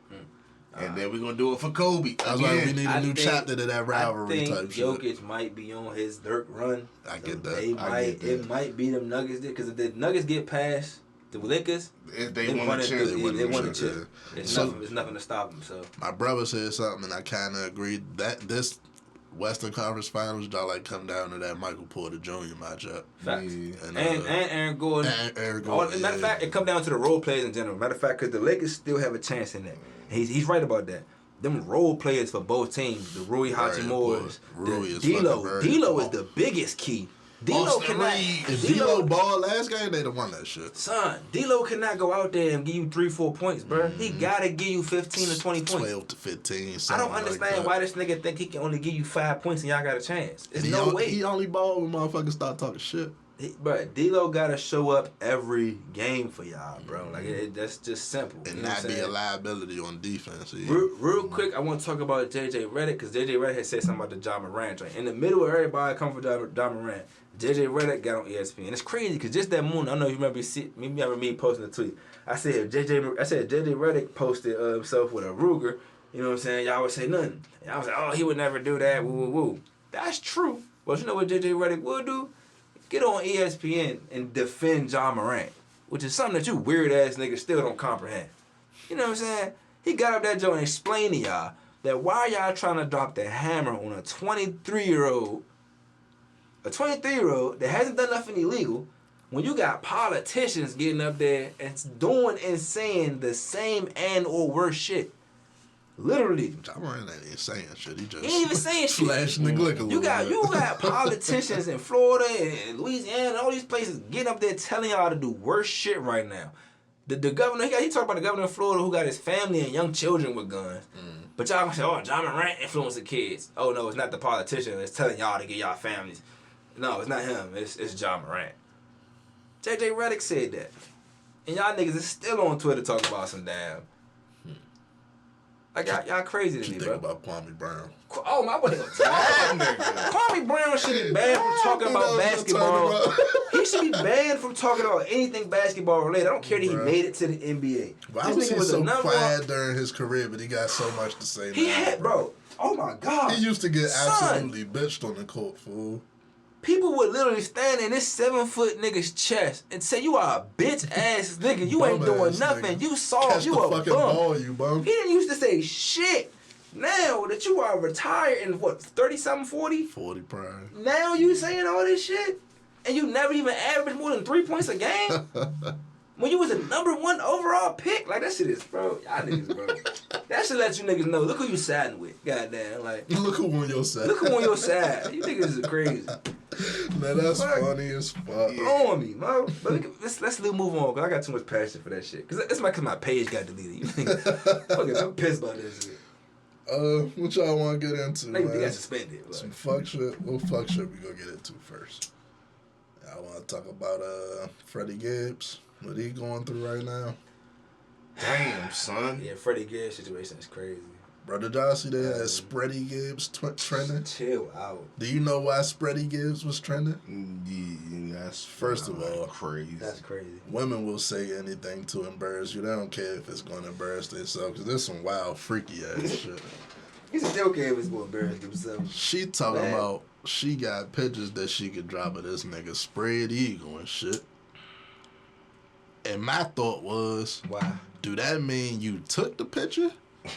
And then we're going to do it for Kobe. That's why we need a new chapter to that rivalry type shit. Jokic might be on his Dirk run. I get that. It might be them Nuggets because if the Nuggets get past the Lakers, if they want to chip. They want to chip. There's nothing to stop them. So my brother said something, and I kind of agreed that this Western Conference Finals, y'all like come down to that Michael Porter Jr. matchup. Facts. And Aaron Gordon. Matter of fact, it come down to the role players in general. Matter of fact, because the Lakers still have a chance in that. He's right about that. Them role players for both teams, the Rui Hachimura's, D'Lo is the biggest key. D'Lo cannot. If D'Lo ball last game, they'd have won that shit. Son, D'Lo cannot go out there and give you 3-4 points, bro. He gotta give you 15 to 20 points. 12 to 15. I don't understand why this nigga think he can only give you 5 points and y'all got a chance. There's no way. He only ball when motherfuckers start talking shit. Bro, D'Lo gotta show up every game for y'all, bro. Like that's just simple. And not be a liability on defense. Yeah. Real quick, I want to talk about JJ Redick because JJ Redick had said something about the John Morant joint. In the middle of everybody coming for John Morant, JJ Redick got on ESPN. It's crazy because just that morning, I don't know if you remember me posting a tweet. I said JJ Redick posted himself with a Ruger. You know what I'm saying? Y'all would say nothing. And I was like, oh, he would never do that. Woo. That's true. But you know what JJ Redick would do? Get on ESPN and defend John Morant, which is something that you weird ass niggas still don't comprehend. You know what I'm saying? He got up that joint and explained to y'all that why y'all trying to drop the hammer on a 23-year-old that hasn't done nothing illegal, when you got politicians getting up there and doing and saying the same and or worse shit. Literally. John Morant ain't saying shit. He just ain't even saying shit. Flashing the glick a little bit. You got politicians in Florida and Louisiana and all these places getting up there telling y'all to do worse shit right now. The governor, he talked about the governor of Florida who got his family and young children with guns. But y'all gonna say, oh, John Morant influenced the kids. Oh no, it's not the politician that's telling y'all to get y'all families. No, it's not him. It's John Morant. JJ Redick said that. And y'all niggas is still on Twitter talking about some damn. Like, y'all crazy to me, bro. What you think about Kwame Brown? Oh, my boy. Kwame Brown should be banned from talking about basketball. He should be banned from talking about anything basketball related. I don't care that he made it to the NBA. Why was he so quiet during his career, but he got so much to say now? Bro. Oh, my God. He used to get absolutely bitched on the court, fool. People would literally stand in this 7-foot nigga's chest and say, "You are a bitch ass nigga. You ain't doing nothing. Nigga. You soft. You a bum." Ball, you bum. He didn't used to say shit. Now that you are retired in what 30-something, 40? 40 prime. Now you saying all this shit, and you never even averaged more than 3 points a game. When you was a #1 overall pick, like that shit is, bro. Y'all niggas, bro. That should let you niggas know. Look who you siding with. Goddamn, like. Look who on your side. Look who on your side. You niggas is crazy. Man, that's funny as fuck. Blow on me, man. But let's move on, cause I got too much passion for that shit. Cause it's cause my page got deleted. You niggas, fucking, I'm pissed about this shit. What y'all want to get into, man? They got suspended. Like. Some fuck shit. What fuck shit we gonna get into first? I want to talk about Freddie Gibbs. What he going through right now? Damn, son. Yeah, Freddie Gibbs situation is crazy. Bro, did y'all see that Spready Gibbs trending? Chill out. Do you know why Spready Gibbs was trending? Yeah, that's first of all crazy. That's crazy. Women will say anything to embarrass you. They don't care if it's going to embarrass themselves because there's some wild, freaky ass shit. He still care if it's going to embarrass themselves. She talking about she got pictures that she could drop of this nigga spread eagle and shit. And my thought was, why? Do that mean you took the picture?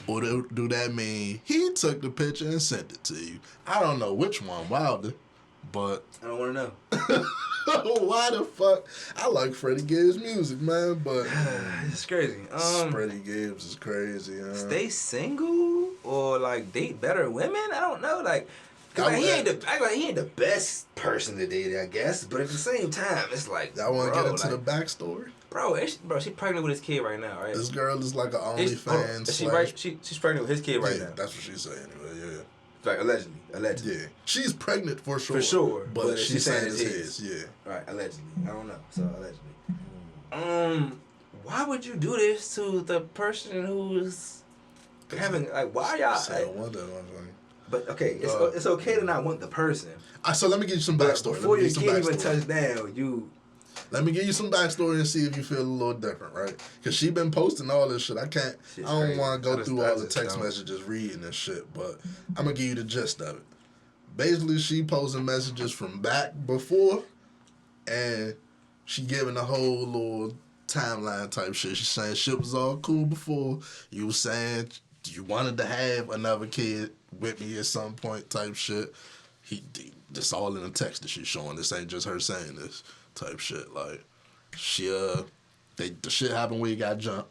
Or do that mean he took the picture and sent it to you? I don't know which one wilder, but... I don't want to know. Why the fuck? I like Freddie Gibbs' music, man, but... It's crazy. Freddie Gibbs is crazy, Stay single? Or, like, date better women? I don't know, like... he ain't the best person to date, I guess. But at the same time, it's like... Y'all want to get into the backstory? Bro, she's pregnant with his kid right now, right? This girl is like an OnlyFans. She's pregnant with his kid right now. That's what she's saying anyway, yeah. Like, allegedly. Yeah. She's pregnant for sure. For sure. But she's saying it's his, yeah. Right, allegedly. I don't know. So, allegedly. Why would you do this to the person who's having, like, why y'all... But, okay, it's okay to not want the person. So let me give you some backstory. Before your kid even touched down, Let me give you some backstory and see if you feel a little different, right? Because she been posting all this shit. I don't want to go through all the text messages reading this shit, but I'm going to give you the gist of it. Basically, she posting messages from back before, and she giving a whole little timeline type shit. She's saying shit was all cool before. You was saying you wanted to have another kid with me at some point type shit. This all in the text that she's showing. This ain't just her saying this type shit. Like, the shit happened where he got jumped.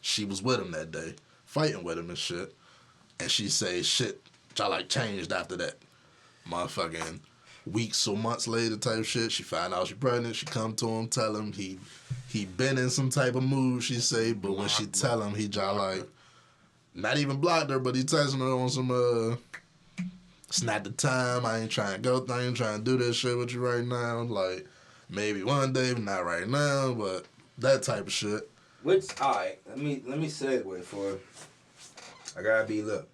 She was with him that day, fighting with him and shit. And she say shit, like changed after that. Motherfucking weeks or months later type shit. She find out she pregnant. She come to him, tell him he been in some type of mood, she say. But when she tell him, he just like, not even blocked her, but he texting her on some, it's not the time. I ain't trying to do this shit with you right now. Like, maybe one day, but not right now, but that type of shit. Alright, let me segue for, I gotta be, look,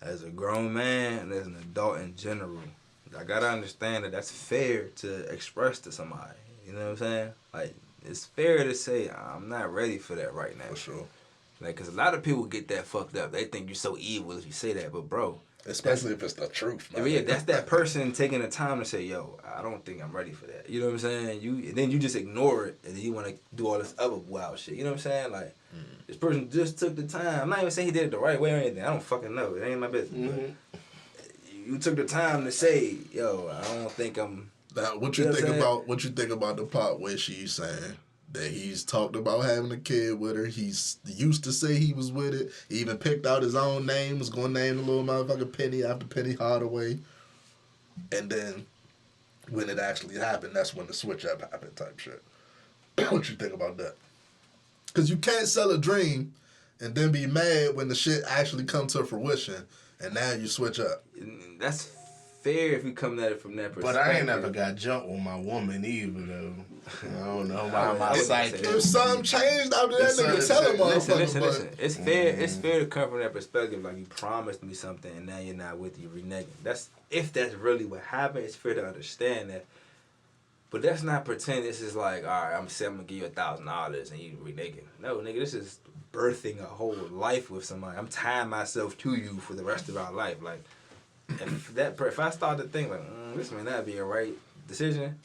as a grown man and as an adult in general, I gotta understand that that's fair to express to somebody. You know what I'm saying? Like, it's fair to say, I'm not ready for that right now. For sure. Like, because a lot of people get that fucked up. They think you're so evil if you say that, but bro. Especially if it's the truth, man. Yeah, that's that person taking the time to say, yo, I don't think I'm ready for that. You know what I'm saying? And then you just ignore it, and then you want to do all this other wild shit. You know what I'm saying? Like, this person just took the time. I'm not even saying he did it the right way or anything. I don't fucking know. It ain't my business. Mm-hmm. You took the time to say, yo, I don't think I'm... Now, what you think about the part where she's saying that he's talked about having a kid with her? He's used to say he was with it. He even picked out his own name. Was going to name the little motherfucker Penny after Penny Hardaway. And then when it actually happened, that's when the switch up happened type shit. What you think about that? Because you can't sell a dream and then be mad when the shit actually comes to fruition and now you switch up. That's fair if you come at it from that perspective. But I ain't never got jumped with my woman either, though. I don't know why my psyche. If something changed after that nigga, tell him motherfucker. Listen. It's fair. It's fair to come from that perspective. Like, you promised me something and now you're not with you, reneging. If that's really what happened, it's fair to understand that. But that's not pretend this is like, all right, I'm gonna give you $1,000 and you reneging. No, nigga, this is birthing a whole life with somebody. I'm tying myself to you for the rest of our life. Like, if I start to think like, this may not be a right decision.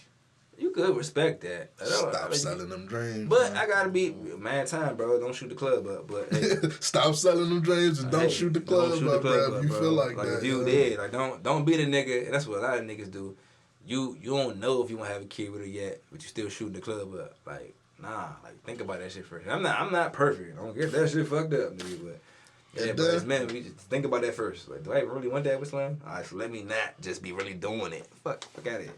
You could respect that. Stop selling them dreams. But man. I gotta be man time, bro. Don't shoot the club up. But hey. Stop selling them dreams and don't shoot the club up, bro. If you feel like that. If you did, like don't be the nigga. That's what a lot of niggas do. You don't know if you want to have a kid with her yet, but you still shooting the club up. Like nah, like think about that shit first. I'm not perfect. I don't get that shit fucked up, nigga. But yeah, but as men, we just think about that first. Like, do I really want that with Slim? All right, so let me not just be really doing it. Fuck out of here.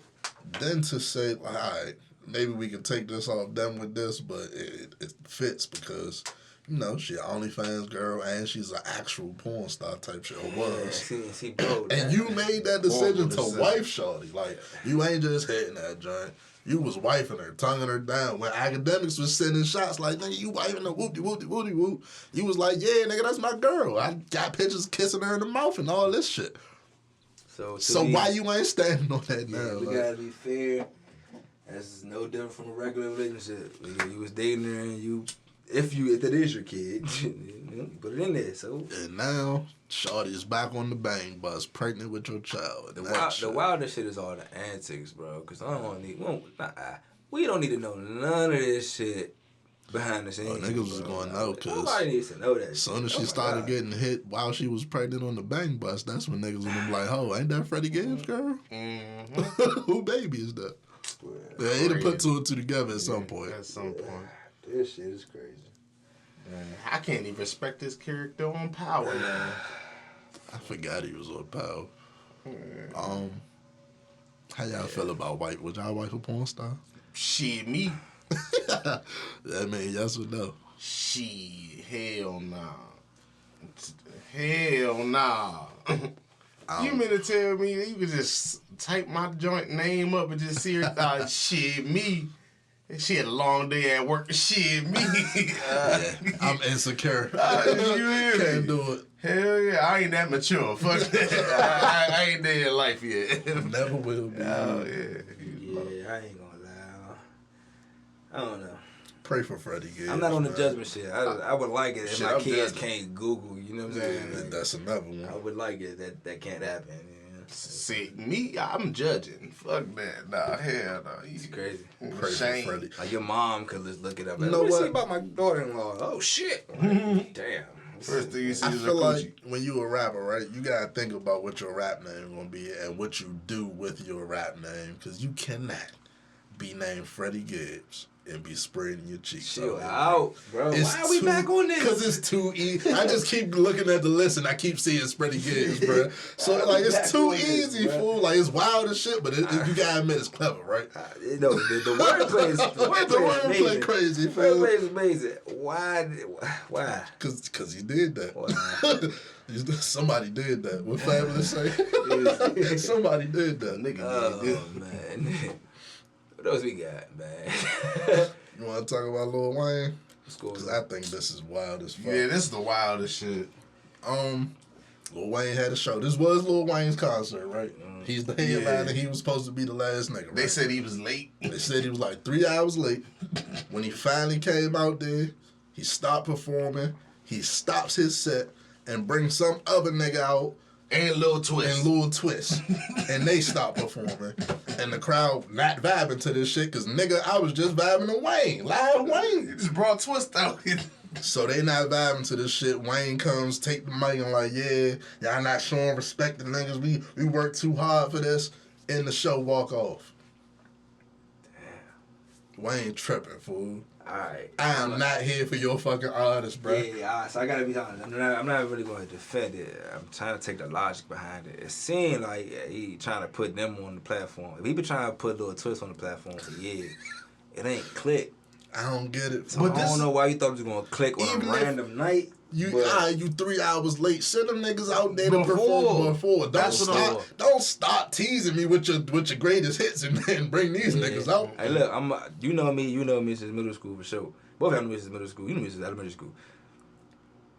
Then to say, like, all right, maybe we can take this off them with this, but it fits because, you know, she an OnlyFans girl and she's an actual porn star type shit, or was. See, bro, and you made that decision to wife shorty. Like, you ain't just hitting that joint. You was wifing her, tonguing her down. When academics was sending shots like, nigga, you wifing her, whoop-de-whoop-de-whoop-de-whoop. You was like, yeah, nigga, that's my girl. I got pictures kissing her in the mouth and all this shit. So why you ain't standing on that now? We gotta be fair. That's no different from a regular relationship. You was dating her and if that is your kid, you put it in there. So and now shorty is back on the bang bus, pregnant with your child. The wildest shit is all the antics, bro. Cause we don't need to know none of this shit behind the scenes. Oh, niggas was going to know, cause nobody needs to know that. As soon as she started getting hit while she was pregnant on the bang bus, that's when niggas was gonna be like, "Oh, ain't that Freddie Gibbs, girl? Mm-hmm. Who baby is that?" Yeah, it'll put two and two together at some point. At some point, this shit is crazy. Man, I can't even respect this character on Power now. I forgot he was on Power. How y'all feel about white? Would y'all wife a porn star? Shit, me. I mean, yes or no? Shit, hell nah. Hell nah. You mean to tell me you could just type my joint name up and just see her? Shit, me. She had a long day at work. Shit, me. Yeah, I'm insecure. You can't do it. Hell yeah, I ain't that mature. Fuck that. I ain't there in life yet. Never will be. Oh, yeah. Yeah, I ain't gonna lie. I don't know. Pray for Freddie Gibbs. I'm not on the judgment shit. I would like it if my kids can't Google, you know what I'm saying? That's another one. I would like it. That can't happen. Yeah. See, me, I'm judging. Fuck that. Nah, hell no. It's crazy. Pray for Freddie. Like your mom could just look it up. You know what? See about my daughter-in-law. Oh, shit. Damn. First thing you see is I feel like when you a rapper, right, you gotta think about what your rap name gonna be and what you do with your rap name, because you cannot be named Freddie Gibbs and be sprayed in your cheeks. Chill out, bro. Why are we back on this? Because it's too easy. I just keep looking at the list and I keep seeing Freddie Gibbs, bro. So like it's too easy, fool. Like it's wild as shit, but you gotta admit it's clever, right? No, the wordplay is wordplay crazy, fool. Wordplay is amazing. Why? Because he did that. Wow. Somebody did that. What family say? Somebody did that. Nigga did that. Man. What else we got, man? You want to talk about Lil Wayne? Because I think this is wild as fuck. Yeah, this is the wildest shit. Lil Wayne had a show. This was Lil Wayne's concert, right? He's the headliner. He was supposed to be the last nigga, right? They said he was late. They said he was like 3 hours late. When he finally came out there, he stopped performing. He stops his set and brings some other nigga out. And Lil Twist. And they stopped performing. And the crowd not vibing to this shit, because nigga, I was just vibing to Wayne. Live Wayne. He just brought Twist out here. So they not vibing to this shit. Wayne comes, take the mic, and like, yeah, y'all not showing respect to niggas. We worked too hard for this. In the show, walk off. Damn. Wayne tripping, fool. Alright. I am not here for your fucking artist, bro. Yeah, so I gotta be honest. I'm not really going to defend it. I'm trying to take the logic behind it. It seemed like he trying to put them on the platform. If he been trying to put Lil Twist on the platform for years, it ain't click. I don't get it. So I don't know why you thought it was going to click on a random night. You 3 hours late. Send them niggas out there to perform before. Don't stop teasing me with your greatest hits and bring these niggas out. Hey, look, you know me since middle school for sure. Both of y'all knew me since middle school. You knew me since elementary school.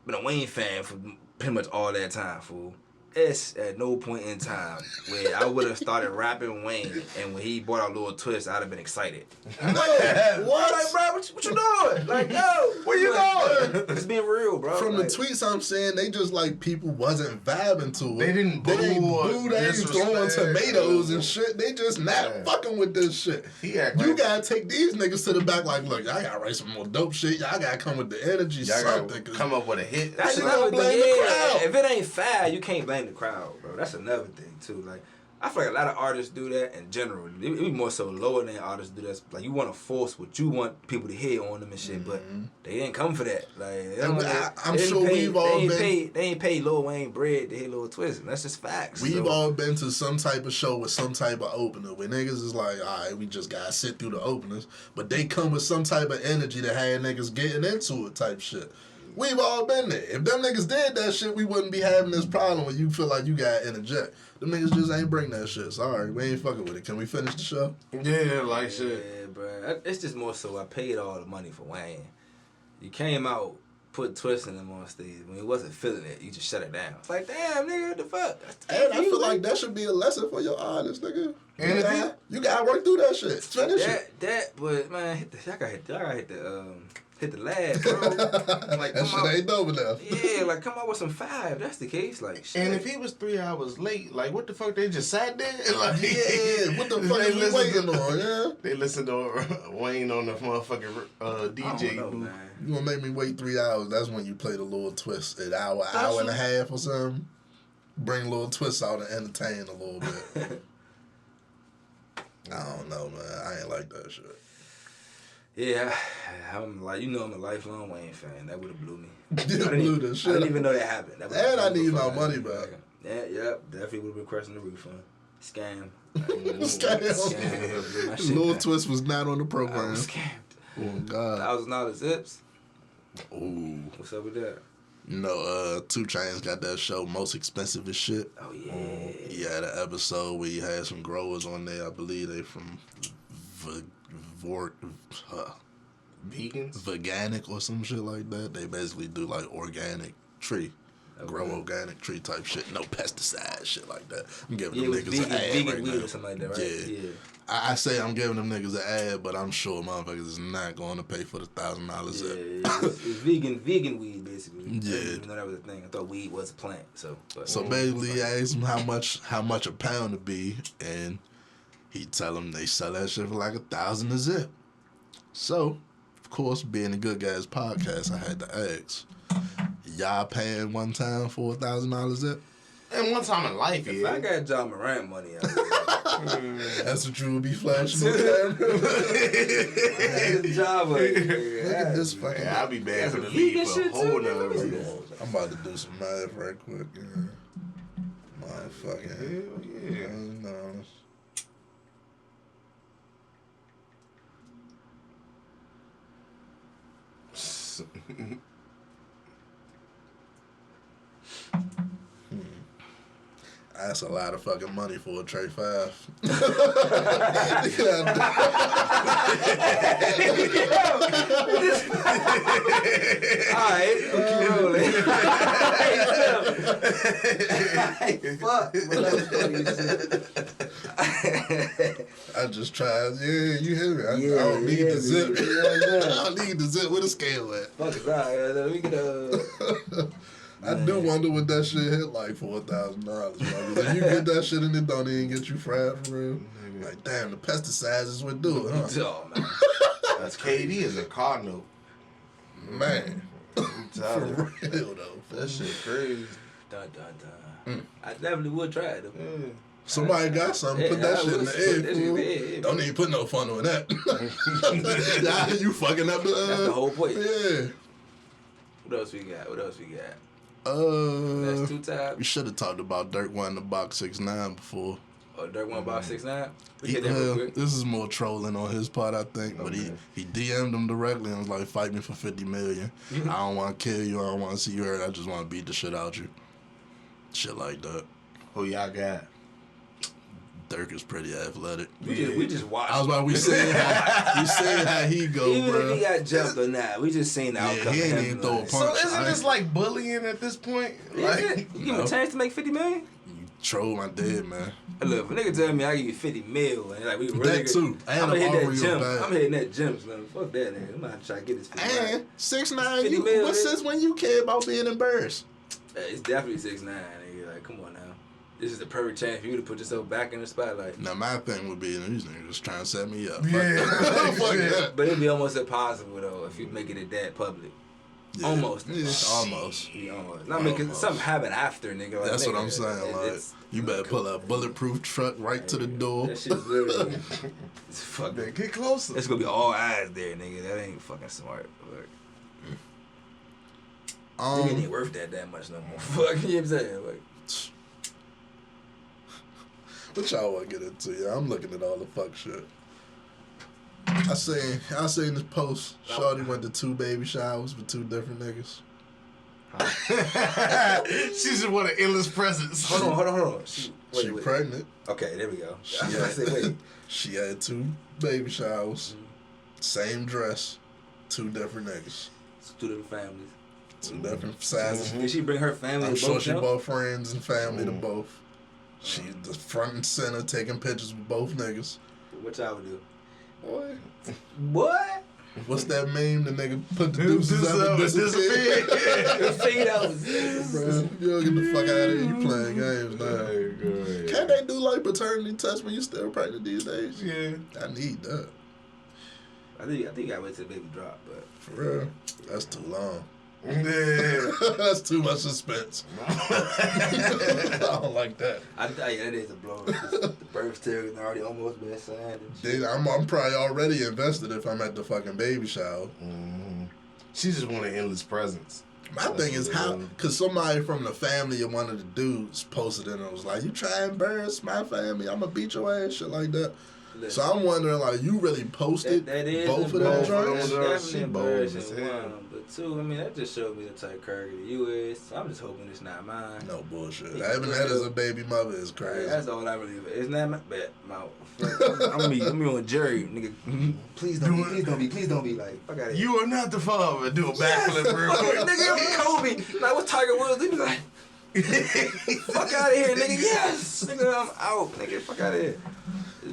Been a Wayne fan for pretty much all that time, fool. It's at no point in time where I would have started rapping Wayne, and when he brought out Lil Twist, I'd have been excited. What? Like, bro, what you doing? Like, yo, where you going? Just being real, bro. From the tweets I'm saying, they just like people wasn't vibing to it. They didn't boo. They ain't throwing tomatoes and shit. They just not fucking with this shit. You gotta take these niggas to the back like, look, y'all gotta write some more dope shit. Y'all gotta come with the energy. Y'all gotta come up with a hit. That's another thing. Yeah, if it ain't fire, you can't blame the crowd, bro. That's another thing too. Like, I feel like a lot of artists do that in general. It be more so lower than artists do that. Like, you want to force what you want people to hear on them and shit, but they didn't come for that. Like, I'm sure we've all been. They ain't paid Lil Wayne bread to hit Lil Twist. And that's just facts. We've all been to some type of show with some type of opener where niggas is like, all right, we just gotta sit through the openers, but they come with some type of energy that had niggas getting into it type shit. We've all been there. If them niggas did that shit, we wouldn't be having this problem where you feel like you gotta interject. Them niggas just ain't bring that shit. Sorry, we ain't fucking with it. Can we finish the show? Yeah, like shit. Yeah, bro. It's just more so I paid all the money for Wayne. You came out, put Twist in him on stage. When he wasn't feeling it, you just shut it down. It's like, damn, nigga, what the fuck? And I feel like that should be a lesson for your artists, nigga. And you gotta work through that shit. Finish it. But man, y'all gotta hit the lab, bro. Like, that shit ain't dope enough. Yeah, like, come out with some fire. If that's the case, like, shit. And if he was 3 hours late, like, what the fuck? They just sat there? Like, yeah, what the fuck they waiting on, yeah? They listened to Wayne on the motherfucking DJ booth. Man. You gonna make me wait 3 hours? That's when you play the Lil Twist an hour and a half or something. Bring Lil Twist out and entertain a little bit. I don't know, man. I ain't like that shit. Yeah, I'm like, I'm a lifelong Wayne fan. That would have blew me. I didn't even know that happened. And I need my money back. Yeah, definitely would have been requesting the refund. Scam. Scam. Lil Twist was not on the program. I was scammed. Oh, God. $1,000 zips. Ooh. What's up with that? 2 Chainz got that show, Most Expensive as Shit. Oh, yeah. He had an episode where he had some growers on there. I believe they from vegans, veganic or some shit like that. They basically do like organic tree, grow organic tree type shit, no pesticides, shit like that. I'm giving them niggas an ad vegan right weed now. Or something like that, right? Yeah. I say I'm giving them niggas an ad, but I'm sure motherfuckers is not going to pay for the $1,000. Yeah, it's vegan weed basically. Yeah, I didn't even know that was a thing. I thought weed was a plant. So basically, he asked him how much a pound to be, and he tell him they sell that shit for like $1,000 a zip. So, of course, being a Good Guys podcast, I had to ask, y'all paying one time for $1,000 a zip? And one time in life, if I got John Morant money, that's what you would be flashing on camera. Look at this fucking. Yeah, I'll be bad for the league for a whole nother reason. I'm about to do some math right quick. Yeah. Motherfucking. Yeah. That's a lot of fucking money for a Trey 5. Alright, keep rolling. Fuck. I just tried. Yeah, you hear me. I don't need the zip. I don't need the zip. Where the scale at? Fuck it, right. We could, I do wonder what that shit hit like for $1,000. If you get that shit and it don't even get you fried for real, like damn, the pesticides is what do it, huh? Oh, man. That's KD is a car note. Man, for real though. That shit crazy. Dun. I definitely would try it though. Yeah. Somebody got something. Put that shit in the air. Don't even put no funnel in that. You fucking up the. That's the whole point. Yeah. What else we got? That's 2 tabs. We should have talked about Dirk won the box 6ix9ine before. Oh, Dirk won box 6ix9ine? This is more trolling on his part, I think. But he DM'd him directly and was like, fight me for $50 million. I don't want to kill you. I don't want to see you hurt. I just want to beat the shit out you. Shit like that. Who y'all got? Dirk is pretty athletic. We just watched. I was about we saying how he go, even bro. If he got jumped or not, we just seen the outcome. He ain't even throw a punch. So isn't this like bullying at this point? Like, you give him a chance to make $50 million? You Troll my dead, man. Look, if a nigga tell me I give you 50 mil, and like we really that too. I'm hitting that gym. I'm hitting that gym, man. Fuck that nigga. I'm not trying to get this 50 mil. And 6'9", what says when you care about being embarrassed? It's definitely 6'9", nigga. Like, come on now. This is the perfect chance for you to put yourself back in the spotlight. Now my thing would be these niggas just trying to set me up. Yeah. But it'd be almost impossible though if you make it that public. Yeah. Almost. Yeah, almost. Yeah, almost. Not making something happen after, nigga. Like, that's nigga, what I'm saying. Like, you better pull a bulletproof truck right to the door. That shit's literally. It's fucking. Get closer. It's gonna be all eyes there, nigga. That ain't fucking smart. Nigga ain't worth that much no more. Fuck, you know what I'm saying? Like. What y'all want to get into? Yeah, I'm looking at all the fuck shit. I seen this post. Shorty went to 2 baby showers with 2 different niggas. She just want an endless presents. Hold on. She pregnant. Okay, there we go. She had 2 baby showers. Same dress. 2 different niggas. 2 different families. 2 different sizes. Did she bring her family? I'm sure she brought friends and family to both. She the front and center taking pictures with both niggas. What y'all would do? What? What's that meme? The nigga put the deuces up and disappeared. Bro, you don't get the fuck out of here. You playing games now. Can't they do like paternity tests when you still pregnant these days? Yeah. I need that. I think you gotta wait till the baby drop, but for real, that's too long. Yeah. That's too much suspense. I don't like that. I tell you, that is a blow. The birth certificate already almost been signed. I'm probably already invested if I'm at the fucking baby shower. Mm-hmm. She just wanted endless presents. My thing is how, because somebody from the family of one of the dudes posted it and it was like, you try and embarrass my family, I'm going to beat your ass, shit like that. So I'm wondering, like, you really posted both of them joints? That's definitely embarrassing. But 2, I mean, that just showed me the type of character you is. So I'm just hoping it's not mine. No bullshit. Having that as a baby mother is crazy. That's all I really. It's not my bad mouth. I'm gonna be on jury, nigga. Please don't be like. Fuck out of here. You are not the father. Do a backflip real quick. Nigga, Kobe. Like what Tiger Woods? He be like. Fuck out of here, nigga. Yes, nigga, I'm out, nigga. Fuck out of here.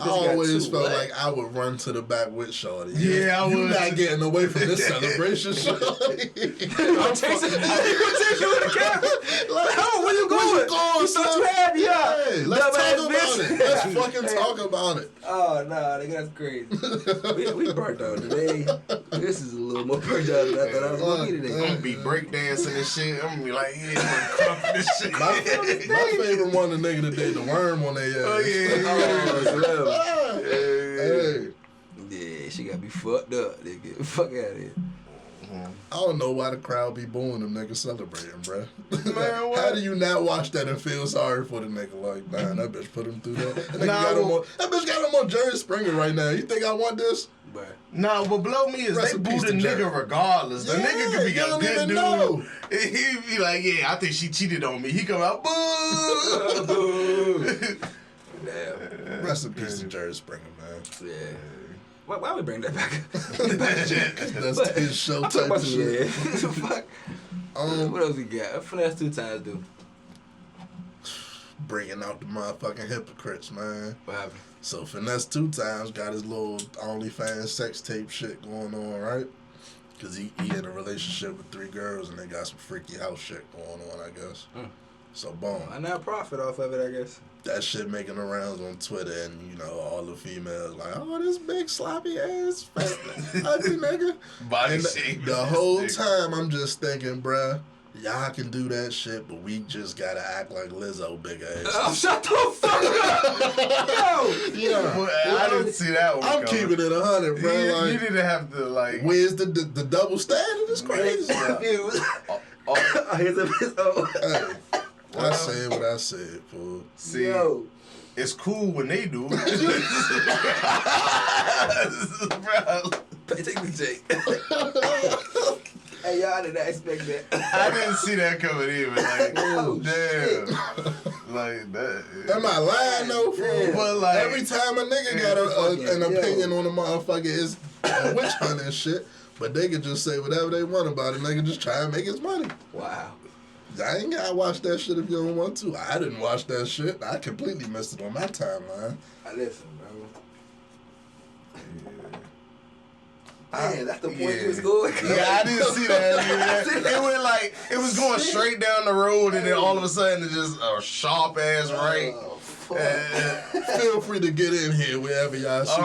I always felt like I would run to the back with Shorty. Yeah, I would. You're not getting away from this celebration, Shorty. I'm chasing you. Take you in the camera. Like, oh, where you going? You thought you had me, huh? Hey, let's talk about it. Let's fucking talk about it. Oh, nah, nigga, that's crazy. We burnt out today. This is a little more burnt out than I thought I was going to be today. I'm going to be breakdancing and shit. I'm going to be like, yeah, I'm crumping this shit. My favorite one, the nigga that did the worm on their ass. Oh, yeah. Hey. Yeah, she got me fucked up, nigga. Fuck out of here. I don't know why the crowd be booing them niggas celebrating, bruh. Man, what? How do you not watch that and feel sorry for the nigga? Like, man, that bitch put him through that. That bitch got him on Jerry Springer right now. You think I want this? Bruh. Nah, what blow me is they boo the nigga regardless. The nigga could be a good dude. Know. He'd be like, yeah, I think she cheated on me. He come out, boo. Damn. Rest in peace to Jerry Springer, man. Yeah. Why we bring that back? That's his show type of shit. Fuck. What else we got? Finesse 2 times, dude. Bringing out the motherfucking hypocrites, man. What happened? So Finesse 2 times got his little OnlyFans sex tape shit going on, right? Because he in a relationship with 3 girls and they got some freaky house shit going on, I guess. So boom. I now profit off of it, I guess. That shit making the rounds on Twitter and, you know, all the females like, oh, this big sloppy ass ugly nigga. Body and shape. The whole time I'm just thinking, bruh, y'all can do that shit, but we just gotta act like Lizzo big ass. Oh, shut the fuck up! Yo! I didn't see that one. I'm keeping it 100, bro. You didn't have to, like... Where's the double standard? It's crazy. Hey. I said what I said, fool. See, it's cool when they do. Take the Jake. Hey, y'all didn't expect that. I didn't see that coming in, but like, damn. Like that. Am I lying though, fool? But like, every time a nigga got an opinion on a motherfucker, it's a witch hunt and shit. But they can just say whatever they want about it. They can just try and make his money. Wow. I ain't gotta watch that shit if you don't want to. I didn't watch that shit. I completely missed it on my timeline. I listen, bro. Man, that's the point you was going. Yeah, I didn't see that. It went like it was going straight down the road, and then all of a sudden it's just a sharp ass right. Feel free to get in here wherever y'all see fit,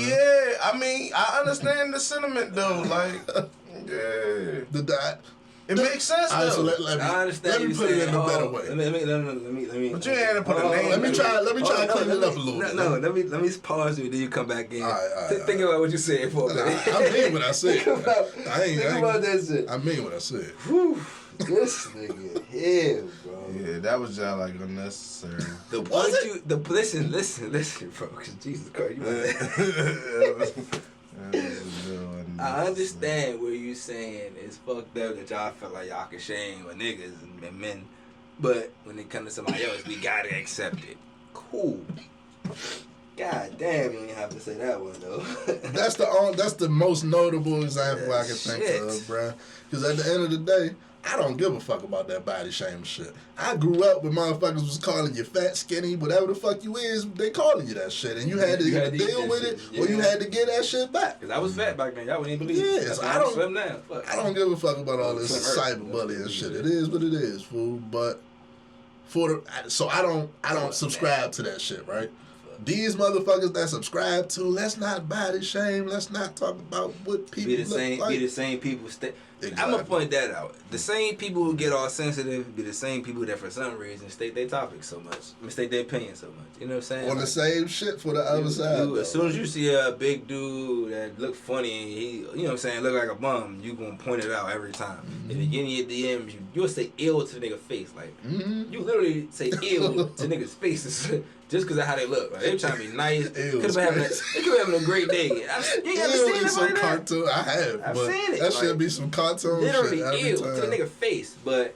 yeah, I mean, I understand the sentiment though. Like, yeah, it makes sense though. So I understand. Let me put it in a better way. Let me. But you ain't had to put a name. Let me try to clean it up a little bit. No, let me pause you. Then you come back in. Think about what you said for a minute. I mean what I said. Think about that shit. I mean what I said. Whew. This nigga here, bro. Yeah, that was just like unnecessary. Listen, bro. Cause Jesus Christ, I understand where you saying it's fucked up that y'all feel like y'all can shame with niggas and men, but when it comes to somebody else, we gotta accept it. Cool. God damn, you ain't have to say that one though. That's the most notable example I can think of, bro. Because at the end of the day, I don't give a fuck about that body shame shit. I grew up when motherfuckers was calling you fat, skinny, whatever the fuck you is, they calling you that shit. And you had to either deal with it or you had to get that shit back. Because I was fat back then. Y'all wouldn't even believe it. Yes, I don't give a fuck about all this cyberbullying and shit. It is what it is, fool. But I don't subscribe to that shit, right? These motherfuckers that subscribe to, let's not body shame, let's not talk about what people look like. Be the same people. Exactly. I'm going to point that out. The same people who get all sensitive be the same people that for some reason state their topic so much. Mistake their opinion so much. You know what I'm saying? On the same shit for the other side. As soon as you see a big dude that look funny and he, you know what I'm saying, look like a bum, you going to point it out every time. Mm-hmm. If you get in your DMs, you'll say ill to the nigga face. Like, you literally say ill to niggas' faces. Just because of how they look. Like, they trying to be nice. They could be having a great day. You ain't seen it some cartoon. I have. I've seen it. That should be some cartoon literally shit ill to the nigga face. But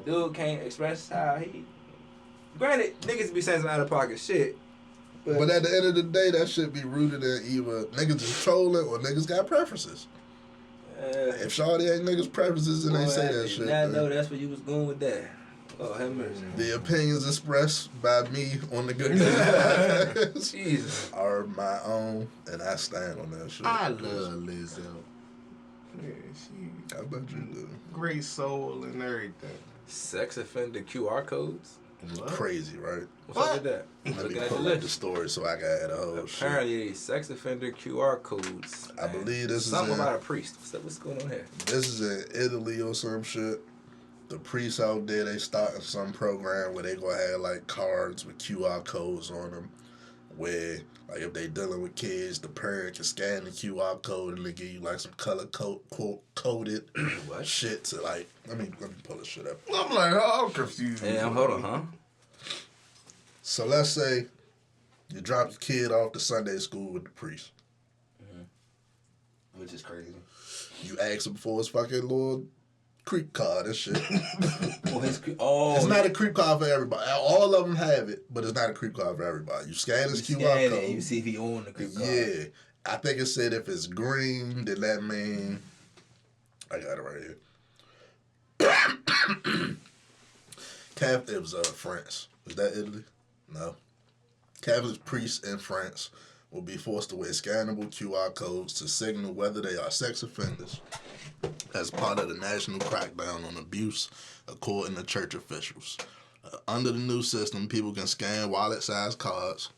dude can't express how he... Granted, niggas be saying some out-of-pocket shit. But at the end of the day, that should be rooted in either niggas is trolling or niggas got preferences. If shawty ain't niggas' preferences and they say that shit. I know that's where you was going with that. Oh, have mercy. The opinions expressed by me on the Good Guys Jesus are my own, and I stand on that shit. I love Lizzo. Yeah, I bet you do. Great soul and everything. Sex offender QR codes? What? Crazy, right? What's up with that? Let me pull up the story so I can add a whole shit. Apparently, sex offender QR codes. I believe this is something about a priest. What's going on here? This is in Italy or some shit. The priests out there, they starting some program where they gonna have like cards with QR codes on them, where like if they dealing with kids, the parent can scan the QR code and they give you like some color coded shit to like. Let me pull this shit up. I'm like, I'm confused. Yeah, hold on, huh? So let's say you drop your kid off to Sunday school with the priest, which is crazy. You ask him for his fucking little creep card and shit. It's not a creep card for everybody. All of them have it, but it's not a creep card for everybody. You scan his QR code. You see if he own the creep card. Yeah. I think it said if it's green, then that mean... I got it right here. It was France. Was that Italy? No. Catholic priests in France will be forced to wear scannable QR codes to signal whether they are sex offenders as part of the national crackdown on abuse, according to church officials. Under the new system, people can scan wallet-sized cards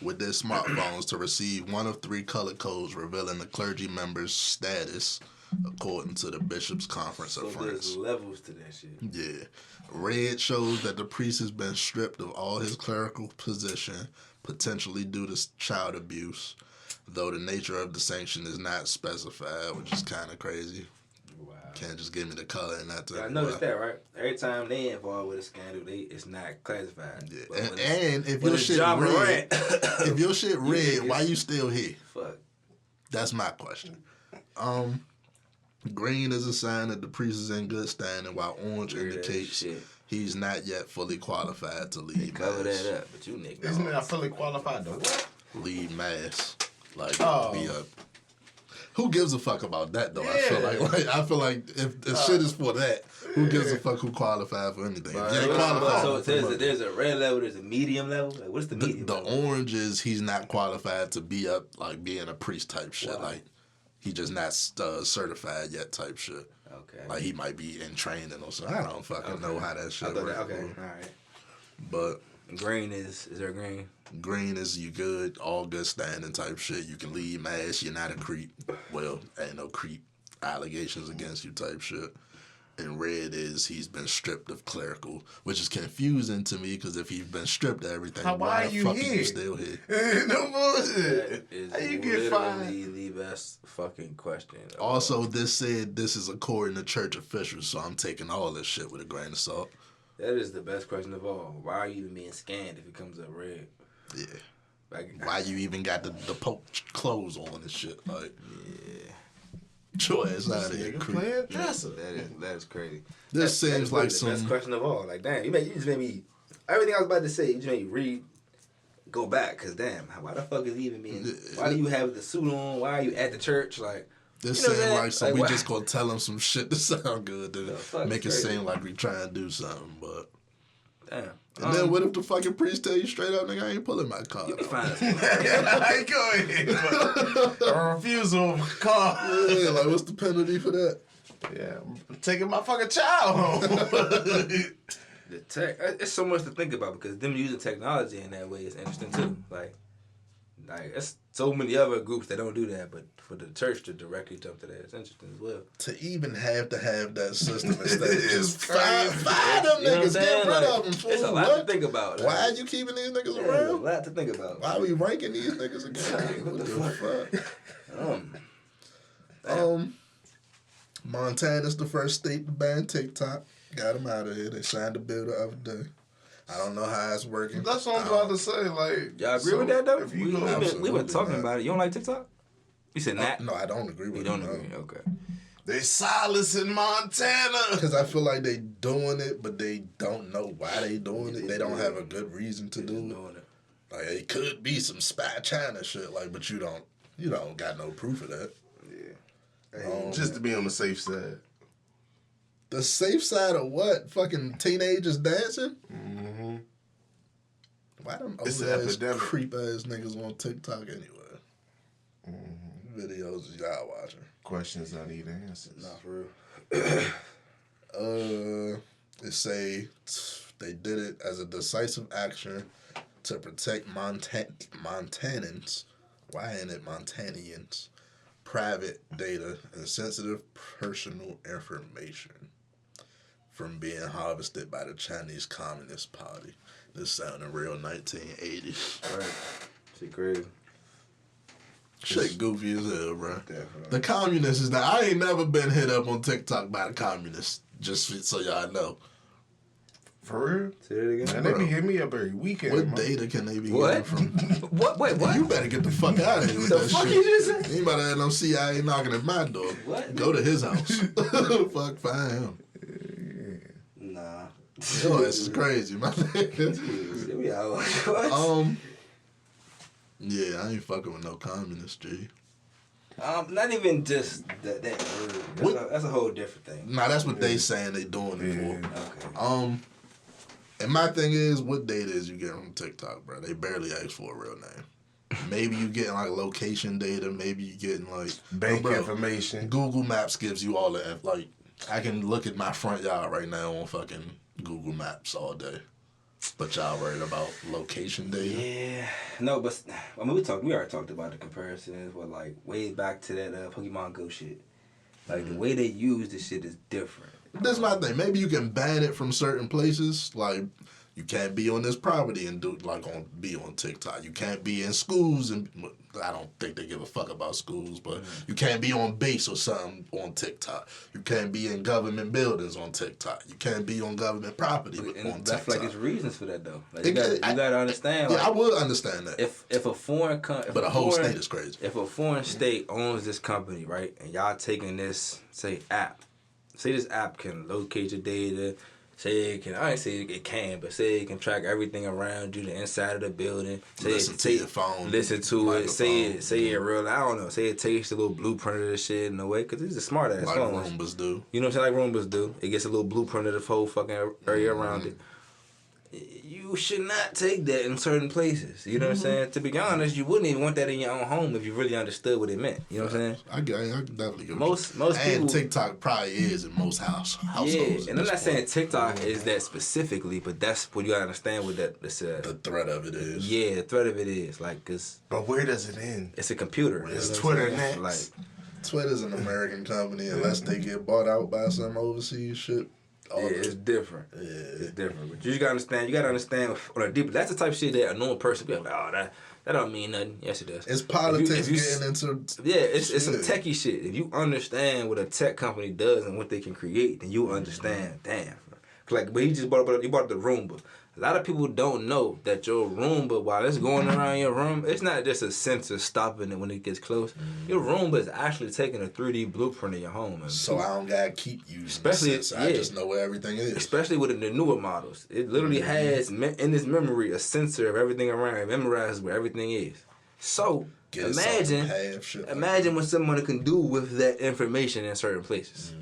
with their smartphones to receive one of 3 color codes revealing the clergy member's status, according to the Bishops' Conference of France. There's levels to that shit. Yeah. Red shows that the priest has been stripped of all his clerical position, potentially due to child abuse, though the nature of the sanction is not specified, which is kind of crazy. Wow. Can't just give me the color and not I noticed that, right? Every time they involved with a scandal, it's not classified. Yeah. And if your shit red, if your shit red, why you still here? Fuck. That's my question. Green is a sign that the priest is in good standing, while orange indicates he's not yet fully qualified to lead mass. Cover that up, but you niggas. Isn't that fully qualified to what? Lead mass. Like, be a who gives a fuck about that though? Yeah. I feel like if the shit is for that, who gives a fuck who qualified for anything? So there's a red level, there's a medium level. Like, what's the medium? The orange is he's not qualified to be up like being a priest type shit. Wow. Like he just not certified yet type shit. Okay. Like he might be in training or something. I don't fucking know how that shit works. Okay, all right. But green is there green? Green is you good, all good standing type shit. You can leave mass, you're not a creep. Well, ain't no creep allegations against you type shit. And red is he's been stripped of clerical, which is confusing to me because if he's been stripped of everything, why the fuck are you still here? No bullshit. How you get fined? The best fucking question. Also, this said this is according to church officials, so I'm taking all this shit with a grain of salt. That is the best question of all. Why are you even being scanned if it comes up red? Yeah. Like, why you even got the Pope clothes on and shit? Like, yeah. Your ass out of here, playing dresser. That is crazy. This seems like some best question of all. Like, damn, you just made me. Everything I was about to say, you just made me go back. Cause damn, why the fuck is he even being? Why do you have the suit on? Why are you at the church? Like, this seems like some. We just gonna tell him some shit to sound good to make it seem like we trying to do something, but. Damn. And then what if the fucking priest tell you straight up, nigga, I ain't pulling my car? You'll be fine. Like, go ahead. A refusal of a car. Yeah, like, what's the penalty for that? Yeah, I'm taking my fucking child home. It's so much to think about because them using technology in that way is interesting too. Like it's so many other groups that don't do that, but for the church to directly jump to that, it's interesting as well. To even have that system instead of just fire them niggas, get rid of them. It's a lot to think about. Why are you keeping these niggas around? It's a lot to think about. Why are we ranking these niggas again? What the fuck? Montana's the first state to ban TikTok. Got them out of here. They signed a bill the other day. I don't know how it's working. That's what I'm about to say. Like, y'all agree with that though? We've been talking about it. You don't like TikTok? You said that? No, I don't agree with it. You don't agree? Okay. They silence in Montana. Because I feel like they doing it, but they don't know why they doing it. They don't have a good reason to do it. Like, it could be some spy China shit, like, but you don't got no proof of that. Yeah. Just to be on the safe side. The safe side of what? Fucking teenagers dancing? Mm-hmm. Why them old-ass, creep-ass niggas on TikTok anyway? Mm-hmm. Videos y'all watching. Questions I need answers. Not for real. They say they did it as a decisive action to protect Montanans. Why ain't it Montanians? Private data and sensitive personal information from being harvested by the Chinese Communist Party. This sounding real 1980s. Right. Shit crazy. Shit goofy as hell, bro. Definitely. The communists is that I ain't never been hit up on TikTok by the communists. Just so y'all know. For real? Say it again. And they be hitting me up every weekend. What data can they be getting from? What? Wait, what? You better get the fuck out of here with the that fuck shit. You just said? You better have no CIA knocking at my door. What? Go to his house. Fuck, find him. Nah. Yo, this is crazy, man. Yeah, I ain't fucking with no communist, G. Not even just that word. That's a whole different thing. Nah, that's what they saying they doing it for. Okay. And my thing is, what data is you getting from TikTok, bro? They barely ask for a real name. Maybe you getting like location data. Maybe you getting like bank information. Google Maps gives you all the like. I can look at my front yard right now on fucking Google Maps all day. But y'all worried about location data? Yeah. No, but I mean, we already talked about the comparisons, but like way back to that Pokemon Go shit. Like the way they use this shit is different. That's my thing. Maybe you can ban it from certain places. Like you can't be on this property and be on TikTok. You can't be in schools, and I don't think they give a fuck about schools, but you can't be on base or something on TikTok. You can't be in government buildings on TikTok. You can't be on government property on TikTok. That's like there's reasons for that though. Like, you gotta understand. Like, yeah, I would understand that. If a foreign but a whole state is crazy. If a foreign state owns this company, right, and y'all taking this app. Say this app can locate your data, Say it can. I ain't say it can, but say it can track everything around you, the inside of the building. Say listen to your phone. Listen to it. Say it real. I don't know. Say it takes the little blueprint of the shit in a way, because it's a smart ass phone. Like Roombas do. You know what I'm saying? Like Roombas do. It gets a little blueprint of the whole fucking area around it. You should not take that in certain places. You know what I'm saying? To be honest, you wouldn't even want that in your own home if you really understood what it meant. You know what I'm saying? I definitely get most people. And TikTok probably is in most households. Yeah, and I'm not saying TikTok is that specifically, but that's what you gotta understand with that. The threat of it is. Yeah, the threat of it is like, cause. But where does it end? It's a computer. It's Twitter next. Like, Twitter's an American company unless they get bought out by some overseas shit. It's different. Yeah. It's different. But you just gotta understand. You gotta understand on a deeper. That's the type of shit that a normal person be like, oh, that don't mean nothing. Yes, it does. It's politics getting into. Yeah, it's some techie shit. If you understand what a tech company does and what they can create, then you understand. Damn. Like, but he just brought up the Roomba. A lot of people don't know that your Roomba, while it's going around your room, it's not just a sensor stopping it when it gets close. Your Roomba is actually taking a 3D blueprint of your home. So I don't gotta keep using the sensor. I just know where everything is. Especially with the newer models. It literally has, in its memory, a sensor of everything around. It memorizes where everything is. So, imagine what someone can do with that information in certain places.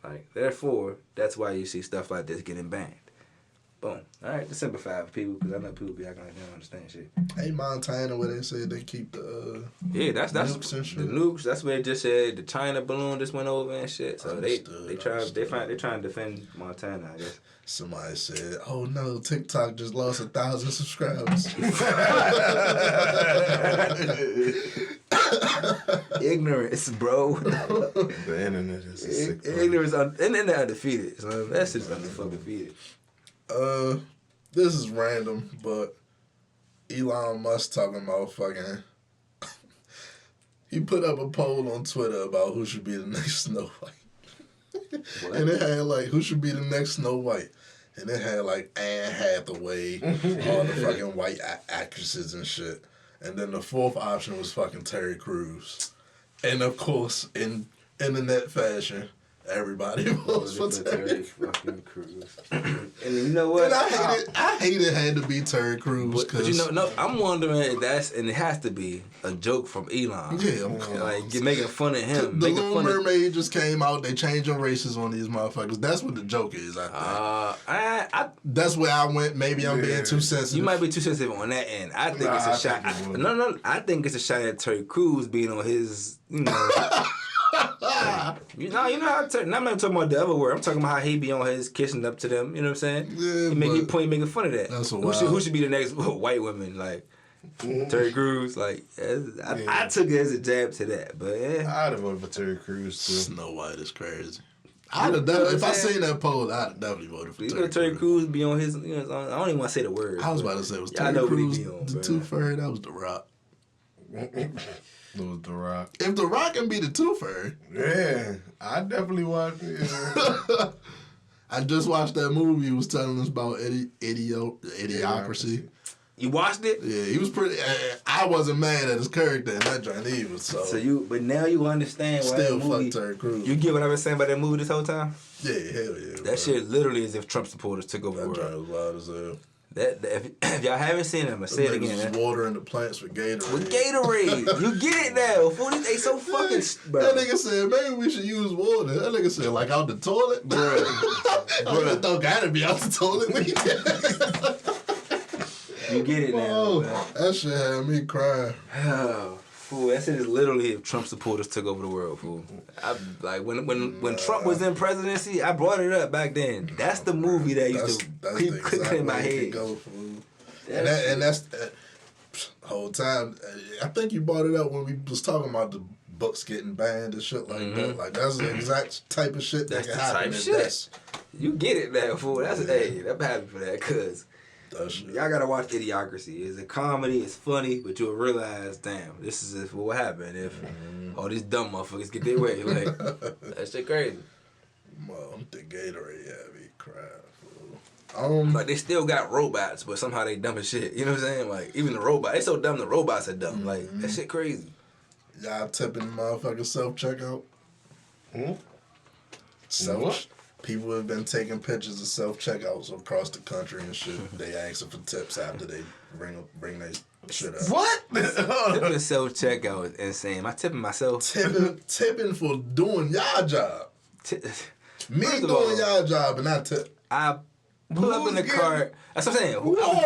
Like, therefore, that's why you see stuff like this getting banned. Boom. All right, to simplify for people, because I know people be acting like they don't understand shit. Hey, Montana, where they say they keep the that's nukes and shit. The nukes. That's where it just said the China balloon just went over and shit. So they trying to defend Montana, I guess. Somebody said, "Oh no, TikTok just lost 1,000 subscribers." Ignorance, bro. The internet is a sick ignorance. Internet undefeated. So that shit's undefeated. This is random, but Elon Musk talking about fucking. He put up a poll on Twitter about who should be the next Snow White, and it had like who should be the next Snow White, and it had like Anne Hathaway, all the fucking white actresses and shit, and then the fourth option was fucking Terry Crews, and of course in internet fashion. Everybody votes for Terry fucking Crews. And you know what? And I hate it had to be Terry Crews. But you know, no, I'm wondering if and it has to be a joke from Elon. Yeah, like making fun of him. The Little Mermaid just came out. They changing races on these motherfuckers. That's what the joke is. I think. That's where I went. Maybe I'm being too sensitive. You might be too sensitive on that end. I think it's a shot. I think it's a shot at Terry Crews being on his. You know how I'm not talking about the other word. I'm talking about how he be on his kissing up to them. You know what I'm saying? Yeah, he making fun of that. That's who should be the next white woman? Like Terry Crews. Like I took it as a jab to that, but I'd have voted for Terry Crews too. Snow White is crazy. If I seen that poll, I'd have definitely voted for Terry Crews. Be on his. You know, I don't even want to say the word. I was about to say it was Terry Crews. The two-furry, that was The Rock. It was The Rock. If The Rock can be the two-furry. Yeah, I definitely watched it. I just watched that movie. He was telling us about Idiocracy. You watched it? Yeah, he was pretty. I wasn't mad at his character in that joint either. But now you understand why still fuck Terry Crews. You get what I've been saying about that movie this whole time? Yeah, hell yeah. That shit literally is if Trump supporters took over the world. That joint was wild as hell. If y'all haven't seen it, I'm gonna say it again. Was watering the plants with Gatorade. With Gatorade, you get it now. They so fucking. That nigga said maybe we should use water. That nigga said like out the toilet, bro. It don't gotta be out the toilet. You get it now. That shit had me crying. Fool, that shit is literally if Trump supporters took over the world, fool. When Trump was in presidency, I brought it up back then. That's the movie that used to keep clicking in my head. And that's the whole time. I think you brought it up when we was talking about the books getting banned and shit like that. Like that's the exact type of shit that can happen. You get it now, fool. I'm happy for that, cause. Y'all gotta watch Idiocracy. It's a comedy, it's funny, but you'll realize, damn, this is what happened if all these dumb motherfuckers get their way. Like, that shit crazy. Well, the Gatorade had me crying. Like, they still got robots, but somehow they dumb as shit. You know what I'm saying? Like, even the robot, they so dumb, the robots are dumb. Like, that shit crazy. Y'all tipping the motherfucking self-checkout? People have been taking pictures of self-checkouts across the country and shit. They asking for tips after they bring their shit up. What? Tipping self-checkout is insane. Am I tipping myself? Tipping for doing y'all job. Me doing y'all job and not tip. I pull up in the cart. That's what I'm saying.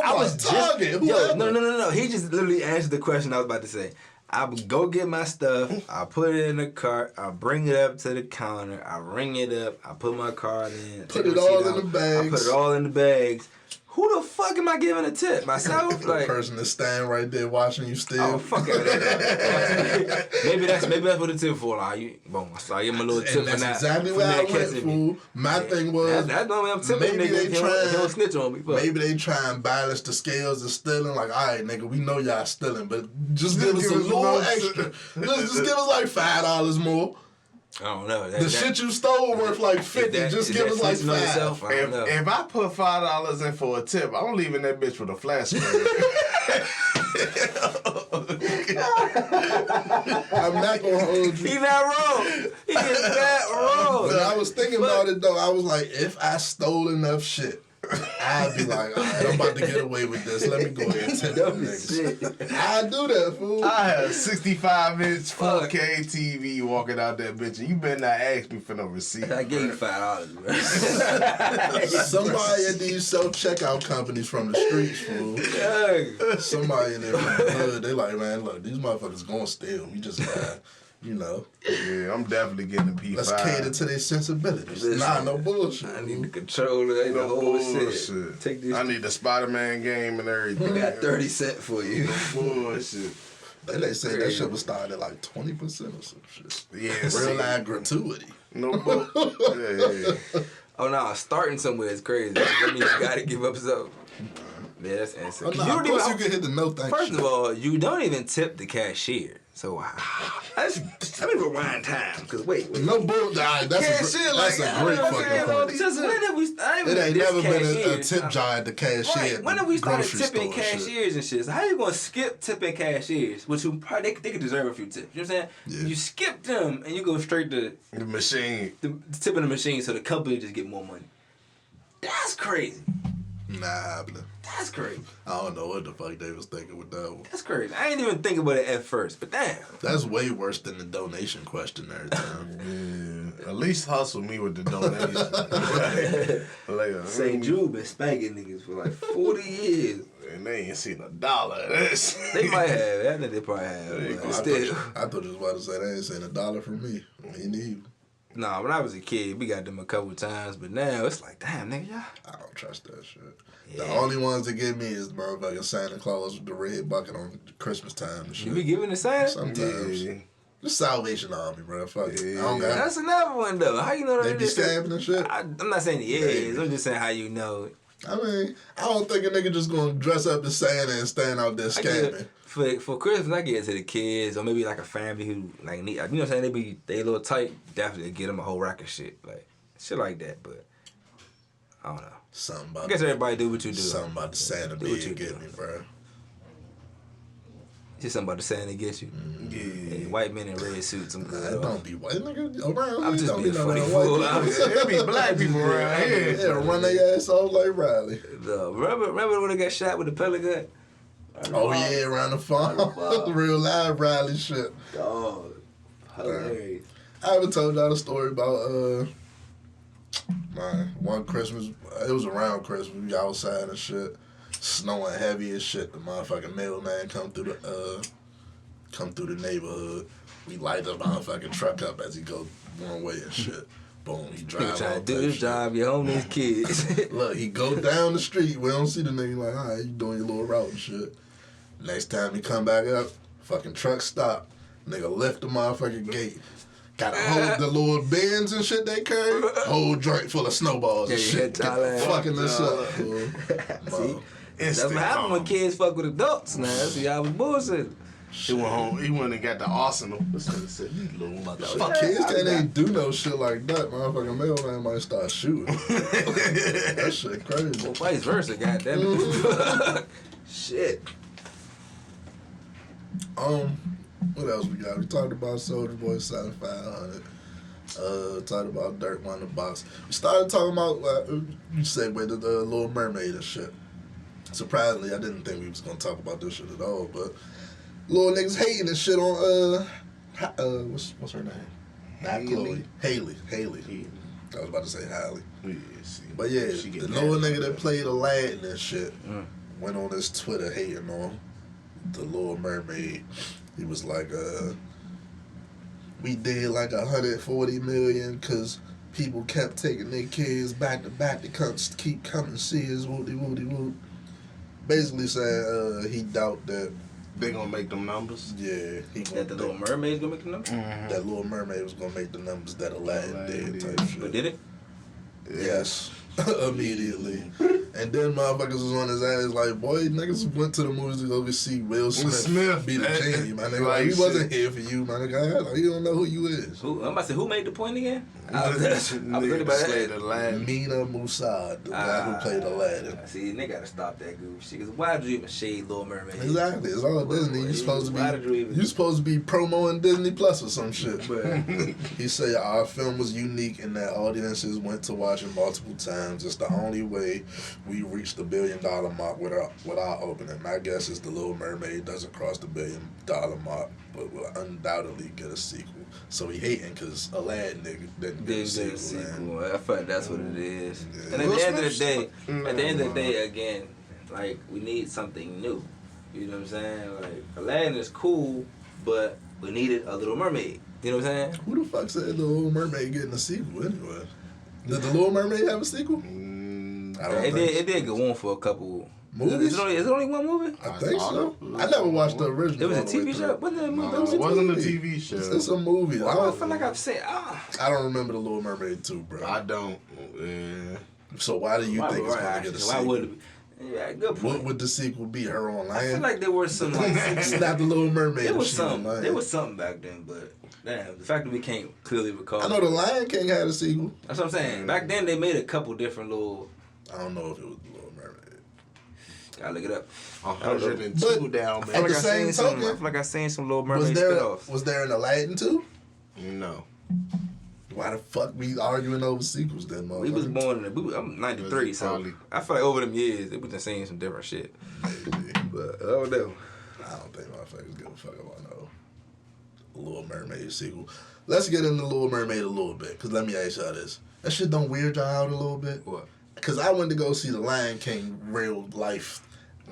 I was Target. No. He just literally answered the question I was about to say. I would go get my stuff. I put it in the cart. I bring it up to the counter. I ring it up. I put my card in. Put it all in the bags. I put it all in the bags. Who the fuck am I giving a tip? Myself? The person that's standing right there watching you still. Oh, fuck out of there. maybe that's what the tip for. Like, boom, I give him a little tip for that. That's exactly what I went, fool. My thing was, that's the way I'm tipping niggas. He don't snitch on me. Maybe they try and balance the scales of stealing. Like, all right, nigga, we know y'all stealing, but just give us a little extra. Just give us like $5 more. I don't know. The shit you stole worth like 50. Just give us like $5. If I put $5 in for a tip, I'm leaving that bitch with a flash screen. I'm not gonna hold you. He not wrong. He is not wrong. But I was thinking about it though. I was like, if I stole enough shit, I'd be like, all right, I'm about to get away with this. Let me go ahead and tip them niggas. I'd do that, fool. I had a 65-inch 4K TV walking out that bitch, and you better not ask me for no receipt. I gave you $5, bro. Somebody at these self-checkout companies from the streets, fool. Somebody in there from the hood, they like, man, look, these motherfuckers gonna steal. We just gotta, you know. Yeah, I'm definitely getting a P5. Let's cater to their sensibilities. Listen, no bullshit. I need the controller. Ain't no bullshit. Take this. I need the Spider-Man game and everything. We got 30 cents for you. No bullshit. They say that shit was started at like 20% or some shit. Yeah, real life gratuity. No bullshit. Yeah. Oh no, starting somewhere is crazy. That means you gotta give up something. Yeah, that's insane. Oh, no, you can hit the no thank First of all, you don't even tip the cashier. So let me rewind time. Cause wait. No bull. That's a great fucking point. When have we? It ain't never been a tip jar at the cashier. Right. When have we started tipping cashiers and shit? So how you gonna skip tipping cashiers? Which they could deserve a few tips. You know what I'm saying? Yeah. You skip them and you go straight to the machine. The tipping the machine, so the company just get more money. That's crazy. Not happening. That's crazy. I don't know what the fuck they was thinking with that one. That's crazy. I ain't even think about it at first, but damn. That's way worse than the donation question every time. Yeah. At least hustle me with the donation. St. Jude been spanking niggas for like 40 years. And they ain't seen $1 of this. They might have. I think they probably have. I thought you was about to say they ain't seen $1 from me. Me neither. Nah, when I was a kid, we got them a couple times, but now it's like, damn, nigga, y'all. I don't trust that shit. Yeah. The only ones that get me is the motherfucking Santa Claus with the red bucket on Christmas time and shit. You be giving the Santa? Sometimes. Yeah. The Salvation Army, bro. Fuck it. Yeah. I don't got That's another one, though. How you know that? They be stabbing and shit? I'm not saying it is. I'm just saying how you know it. I mean, I don't think a nigga just gonna dress up as Santa and stand out there scamming. For Christmas, I get it to the kids, or maybe like a family who like need, you know what I'm saying? They a little tight. Definitely get them a whole rack of shit, like shit like that. But I don't know. Something about. I guess everybody do what you do. Something about the Santa beard get me, bro. Just something about the Santa get you. Yeah. Hey, white men in red suits. I'm good. Don't be white nigga around. I'm just being funny fool. There be black people around here. Yeah, run their ass off like Riley. Remember when they got shot with the pellet gun? Oh yeah, around the farm. Real live Riley shit. Dog. Hilarious. I haven't told y'all the story about one Christmas. It was around Christmas. We outside and shit. Snowing heavy as shit. The motherfucking mailman come through the neighborhood. We light the motherfucking truck up as he go one way and shit. Boom, he drive. He trying to do his job. You home these kids. Look, he go down the street. We don't see the nigga like, all right, you doing your little route and shit. Next time he come back up, fucking truck stop. Nigga lift the motherfucking gate. Got to hold the little bins and shit they carry. Whole joint full of snowballs and shit. Fucking us up. See? That's what happened when kids fuck with adults now. See, I was bullshitting. He went home. He went and got the arsenal. Said, "You little motherfucker." Kids can't even do no shit like that. Motherfucking mailman might start shooting. That shit crazy. Well, vice versa, goddamn. Shit. What else we got? We talked about Soulja Boy 7500. Talked about Dirt won the box. We started talking about you segued to the Little Mermaid and shit. Surprisingly, I didn't think we was gonna talk about this shit at all, but little niggas hating and shit on what's her name? Not Chloe. Haley. I was about to say Halle. Yeah, but yeah, the little nigga that played Aladdin and shit went on his Twitter hating on the Little Mermaid. He was like, we did like 140 million because people kept taking their kids back to back to keep coming see us, whoop. Basically saying he doubt that they gonna make them numbers. Yeah, that the Little Mermaid gonna make the numbers. Mm-hmm. That Little Mermaid was gonna make the numbers that Aladdin did. Type shit. But did it? Yes. Immediately. And then motherfuckers was on his ass like, boy, niggas went to the movies to go see Will Smith be the genie, my nigga. Like, he wasn't here for you, my nigga. Like, you don't know who you is. I'm about to say, who made the point again? I was thinking about that. Mina Musa, the guy who played Aladdin. See, they gotta stop that goof shit. Cause why did you even shade Little Mermaid? Exactly, it's all Disney. You supposed to be promoting Disney Plus or some shit. But he said our film was unique in that audiences went to watch it multiple times. It's the only way we reached the $1 billion mark with our opening. My guess is the Little Mermaid doesn't cross the $1 billion mark, but will undoubtedly get a sequel. So he hating because Aladdin didn't get a sequel. I feel like that's what it is. Yeah. And at the end of the day, again, like, we need something new. You know what I'm saying? Like, Aladdin is cool, but we needed a Little Mermaid. You know what I'm saying? Who the fuck said the Little Mermaid getting a sequel anyway? Did the Little Mermaid have a sequel? I don't think it did go on for a couple movies. Is it only one movie? I think so. I never watched the original. It was a TV show? Wasn't it a movie? It wasn't a TV show. It's a movie. I feel like I've seen I don't remember the Little Mermaid 2, bro. I don't. Yeah. So why do you think it's going to get a sequel? Why would it be? Yeah, good point. What would the sequel be? Her on land? I feel like there were some like it's not the Little Mermaid. There was something back then, but damn, the fact that we can't clearly recall. I know the Lion King had a sequel. That's what I'm saying. Back then they made a couple different little. I don't know if it was the Little Mermaid. Gotta look it up. 102 down, man. At the same token, I feel like I seen some Little Mermaid spinoffs. Was there an Aladdin too? No. Why the fuck we arguing over sequels then, motherfucker? We was born I'm 93, so I feel like over them years they been seeing some different shit. Maybe. But I don't know. I don't think motherfuckers give a fuck about no Little Mermaid sequel. Let's get into Little Mermaid a little bit, because let me ask y'all this. That shit don't weird y'all out a little bit? What? Because I went to go see the Lion King real life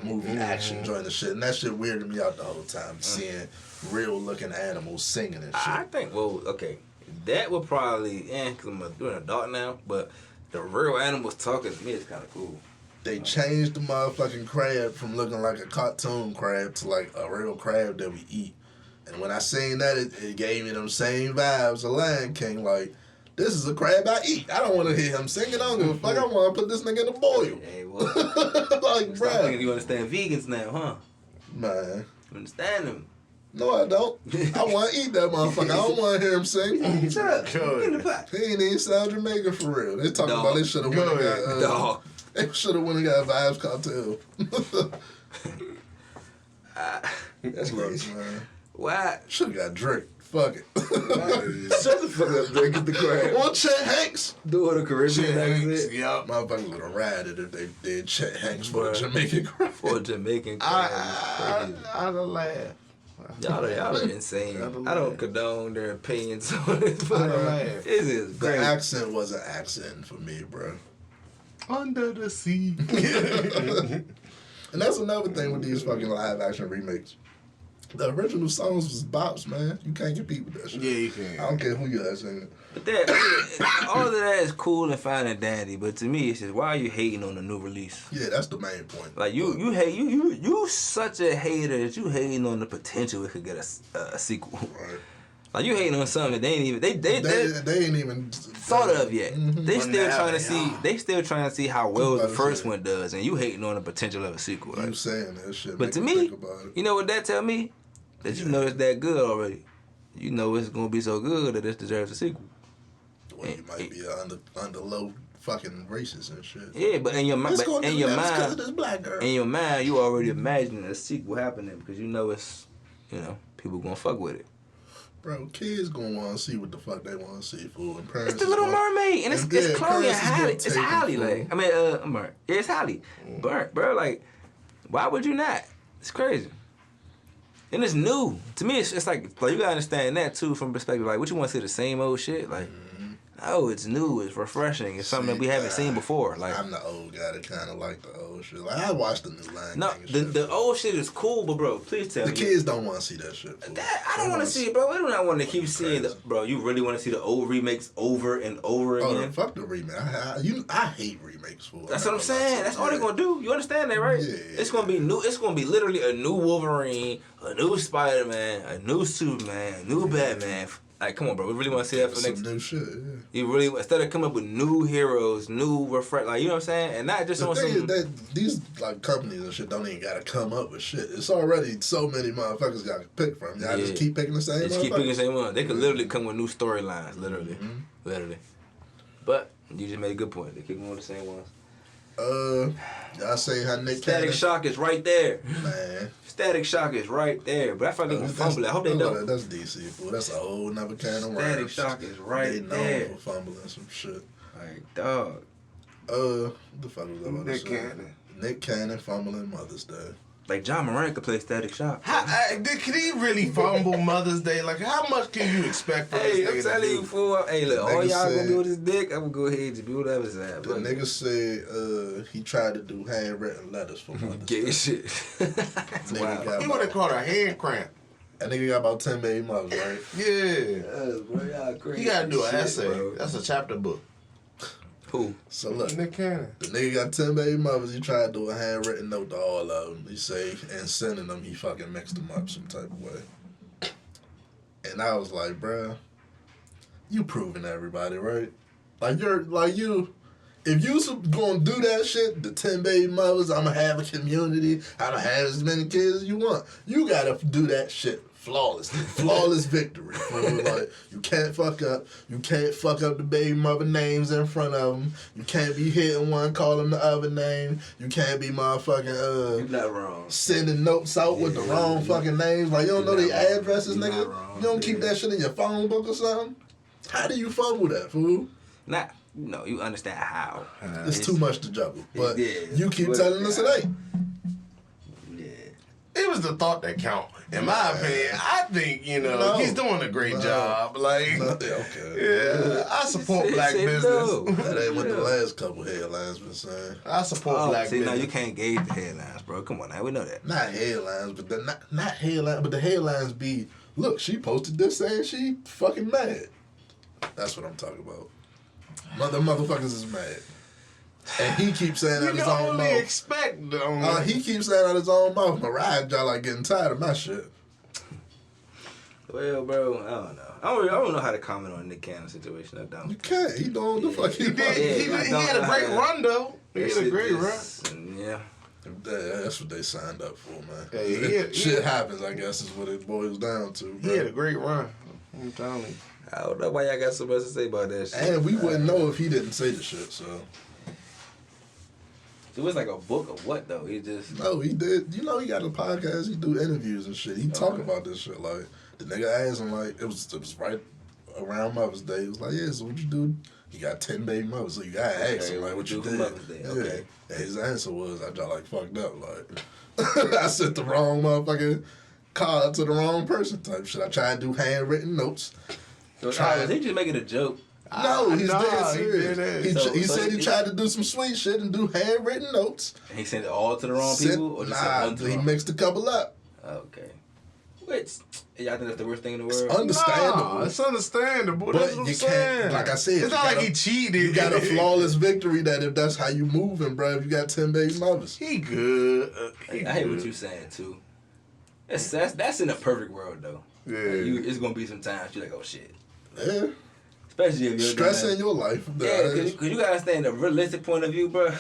movie action joint and shit, and that shit weirded me out the whole time, seeing real looking animals singing and shit. I think, okay. That would probably, because I'm an adult now, but the real animals talking to me is kind of cool. They changed the motherfucking crab from looking like a cartoon crab to like a real crab that we eat. And when I seen that, it gave me them same vibes of Lion King. Like, this is a crab I eat. I don't want to hear him singing. I don't give a fuck. I want to put this nigga in a boil. Hey, well, like, bro. You understand vegans now, huh? Man. You understand them. No, I don't. I want to eat that motherfucker. I don't want to hear him sing. Shut up. Get in the pot. He ain't even sound Jamaican for real. They talking about they should have went and got... They should have went and got Vibes Cartel. That's crazy, man. Why? Should have got Drake. Fuck it. Shut the fuck up, Drake. Get the crap. Or Chet Hanks. Do it a Caribbean accent. Yup. Motherfuckers would have ratted if they did Chet Hanks for a Jamaican crap. For a Jamaican crap. I'd have laughed. Y'all are insane. I don't condone their opinions on this, but it is the accent was an accent for me, bro. Under the sea. And that's another thing with these fucking live action remakes. The original songs was bops, man. You can't compete with that shit. Yeah, you can. I don't care who you are singing. But all of that is cool and fine and dandy. But to me, it's just, why are you hating on the new release? Yeah, that's the main point. Like you hate you such a hater that you hating on the potential it could get a sequel. Right. Like you hating on something that they ain't even they ain't even thought of yet. Mm-hmm. They still trying to see how well the first one does, and you hating on the potential of a sequel. You saying that shit? But to me, you know what that tell me? That you know it's that good already. You know it's gonna be so good that it deserves a sequel. Well, you might be under low fucking racist and shit. Yeah, but in your mind, you already imagining a sequel happening because you know it's, people gonna fuck with it. Bro, kids gonna want to see what the fuck they want to see, fool. And parents it's the Little Mermaid, and it's Chloe and Halle. It's Halle, like it's Halle. Bro, like, why would you not? It's crazy. And it's new. To me, it's like you gotta understand that too from perspective. Like, what you want to see the same old shit? Like, no, it's new. It's refreshing. It's something that we haven't seen before. Like, I'm the old guy that kind of like the old shit. Like, I watched the new Lion King. The old shit is cool, but bro, please tell me. The kids don't want to see that shit. I don't want to see it, bro. I do not want to keep seeing bro. You really want to see the old remakes over and over again? Fuck the remake. I hate remakes, fool. That's what I'm saying. That's all they're gonna do. You understand that, right? Yeah. It's gonna be new. It's gonna be literally a new Wolverine, a new Spider-Man, a new Superman, a new Batman. Like, come on, bro. We really want to see that for next new shit. Yeah. You really instead of coming up with new heroes, new refresh, like, you know what I'm saying, and not just the thing is that these like companies and shit don't even gotta come up with shit. It's already so many motherfuckers got to pick from. Y'all just keep picking the same. Just keep picking the same one. They could literally come with new storylines, literally. But you just made a good point. They keep going with the same ones. Y'all say how Nick Static Shock is right there. Man. Static Shock is right there, but I feel like they fumble it. I hope they don't. That's DC, fool. That's a whole nother kind of Static Shock is right there. They known for fumbling some shit. Like, dog. What the fuck was I about to say? Nick Cannon fumbling Mother's Day. Like, John Moran could play Static Shock. Could he really fumble Mother's Day? Like, how much can you expect from this nigga? I'm telling you, fool. Hey, look, all y'all gonna do with his dick, I'm gonna go ahead and build up his ass. The nigga said he tried to do handwritten letters for Mother's Day. Gay shit. Wow. He would have caught a hand cramp. That nigga got about 10 baby mothers, right? Yeah. Bro, y'all crazy. He gotta do an essay. Bro. That's a chapter book. Who? So look, Nick Cannon. The nigga got 10 baby mothers. He tried to do a handwritten note to all of them. He say, and sending them, he fucking mixed them up some type of way. And I was like, bruh, you proving everybody, right? If you gonna do that shit, the 10 baby mothers, I'm gonna have a community, I'm gonna have as many kids as you want. You gotta do that shit flawlessly. Flawless victory. Like, you can't fuck up. You can't fuck up the baby mother names in front of them. You can't be hitting one, calling the other name. You can't be motherfucking you're not wrong. Sending notes out with the wrong fucking names. Like, you don't know their addresses, nigga. You don't keep that shit in your phone book or something. How do you fumble that, fool? No, you understand how. It's too much to juggle. But you keep telling us it ain't. It was the thought that count. In my opinion, I think, he's doing a great job. Like, I support black business. That ain't what the last couple headlines been saying. I support black business. Now you can't gauge the headlines, bro. Come on now, we know that. Not headlines, but not headlines, but the headlines be, look, she posted this saying she fucking mad. That's what I'm talking about. Motherfuckers is mad. And he keeps saying out his own mouth. Expect he keeps saying out his own mouth. Mariah y'all like getting tired of my shit. Well, bro, I don't know. I don't know how to comment on Nick Cannon's situation. I don't. You can't. He doing the fuck he did. He had a great run though. He had a great run. Yeah. That's what they signed up for, man. Hey, shit happens, I guess, is what it boils down to. Bro. He had a great run. I'm telling you. I don't know why y'all got so much to say about that shit. And we wouldn't know if he didn't say the shit, so. So it was like a book of what, though? He just... No, he did. He got a podcast. He do interviews and shit. He talk about this shit. Like, the nigga asked him, like, it was right around Mother's Day. He was like, yeah, so what you do? You got 10 baby mothers, so you gotta ask him, like, what you did? Okay. And his answer was, I just, like, fucked up. Like, I sent the wrong motherfucking card to the wrong person type shit. I tried to do handwritten notes. So was he just making a joke? No, he's dead serious. He said he tried to do some sweet shit and do handwritten notes. And he sent it all to the wrong people? Or just he mixed a couple up. Okay. Which, y'all think that's the worst thing in the world? It's understandable. It's understandable. But that's what I'm saying. Like I said, it's not like he cheated. You got a flawless victory that if that's how you moving, bro, if you got 10 baby mothers. He good. I hate what you saying, too. That's in a perfect world, though. Yeah. Like it's going to be some times you're like, oh, shit. Yeah. Especially if you're stress in your life. Yeah, because you got to understand the realistic point of view, bro.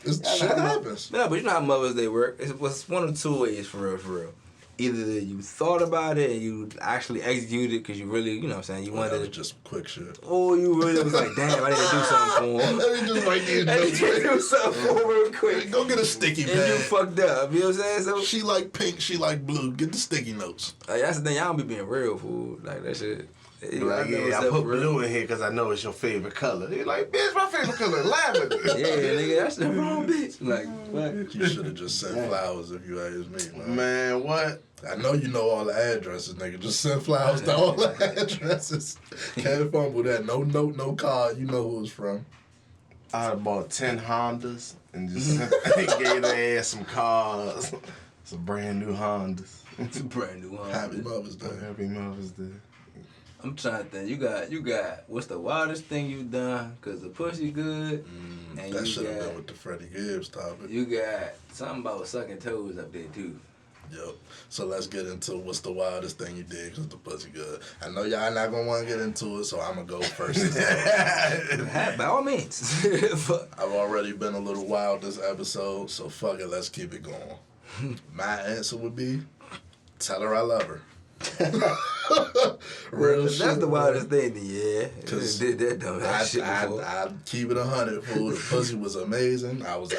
Shit happens. No, but you know how Mother's Day work. It's one of two ways, for real. either you thought about it and you actually executed because you really, you know what I'm saying, you wanted to just quick shit. Or you really was like, damn, I need to do something for him. Let me just write these notes. Do something for him real quick. Go get a sticky pad. And you fucked up, you know what I'm saying? So she like pink, she like blue. Get the sticky notes. That's the thing, y'all don't be being real, fool. Like, that shit. Like, I put blue in here because I know it's your favorite color. You're like, bitch, my favorite color is lavender. Yeah, nigga, that's the wrong bitch. Like, what? You should have just sent flowers if you asked me, man. Man, what? I know you know all the addresses, nigga. Just send flowers to all the addresses. Can't fumble that. No note, no card. You know who it's from. I bought 10 Hondas and just gave their ass some cars. Some brand new Hondas. Brand new Hondas. Happy Mother's Day. Happy Mother's Day. I'm trying to think. You got. What's the wildest thing you done? Cause the pussy good. And that should have been with the Freddie Gibbs topic. You got something about sucking toes up there too. Yep. So let's get into what's the wildest thing you did because the pussy good. I know y'all not gonna want to get into it, so I'm gonna go first. By all means. I've already been a little wild this episode, so fuck it. Let's keep it going. My answer would be, tell her I love her. Real that's shit, the wildest thing, yeah. Cause did that dumb shit before. I keep it 100, fool. The pussy was amazing. I was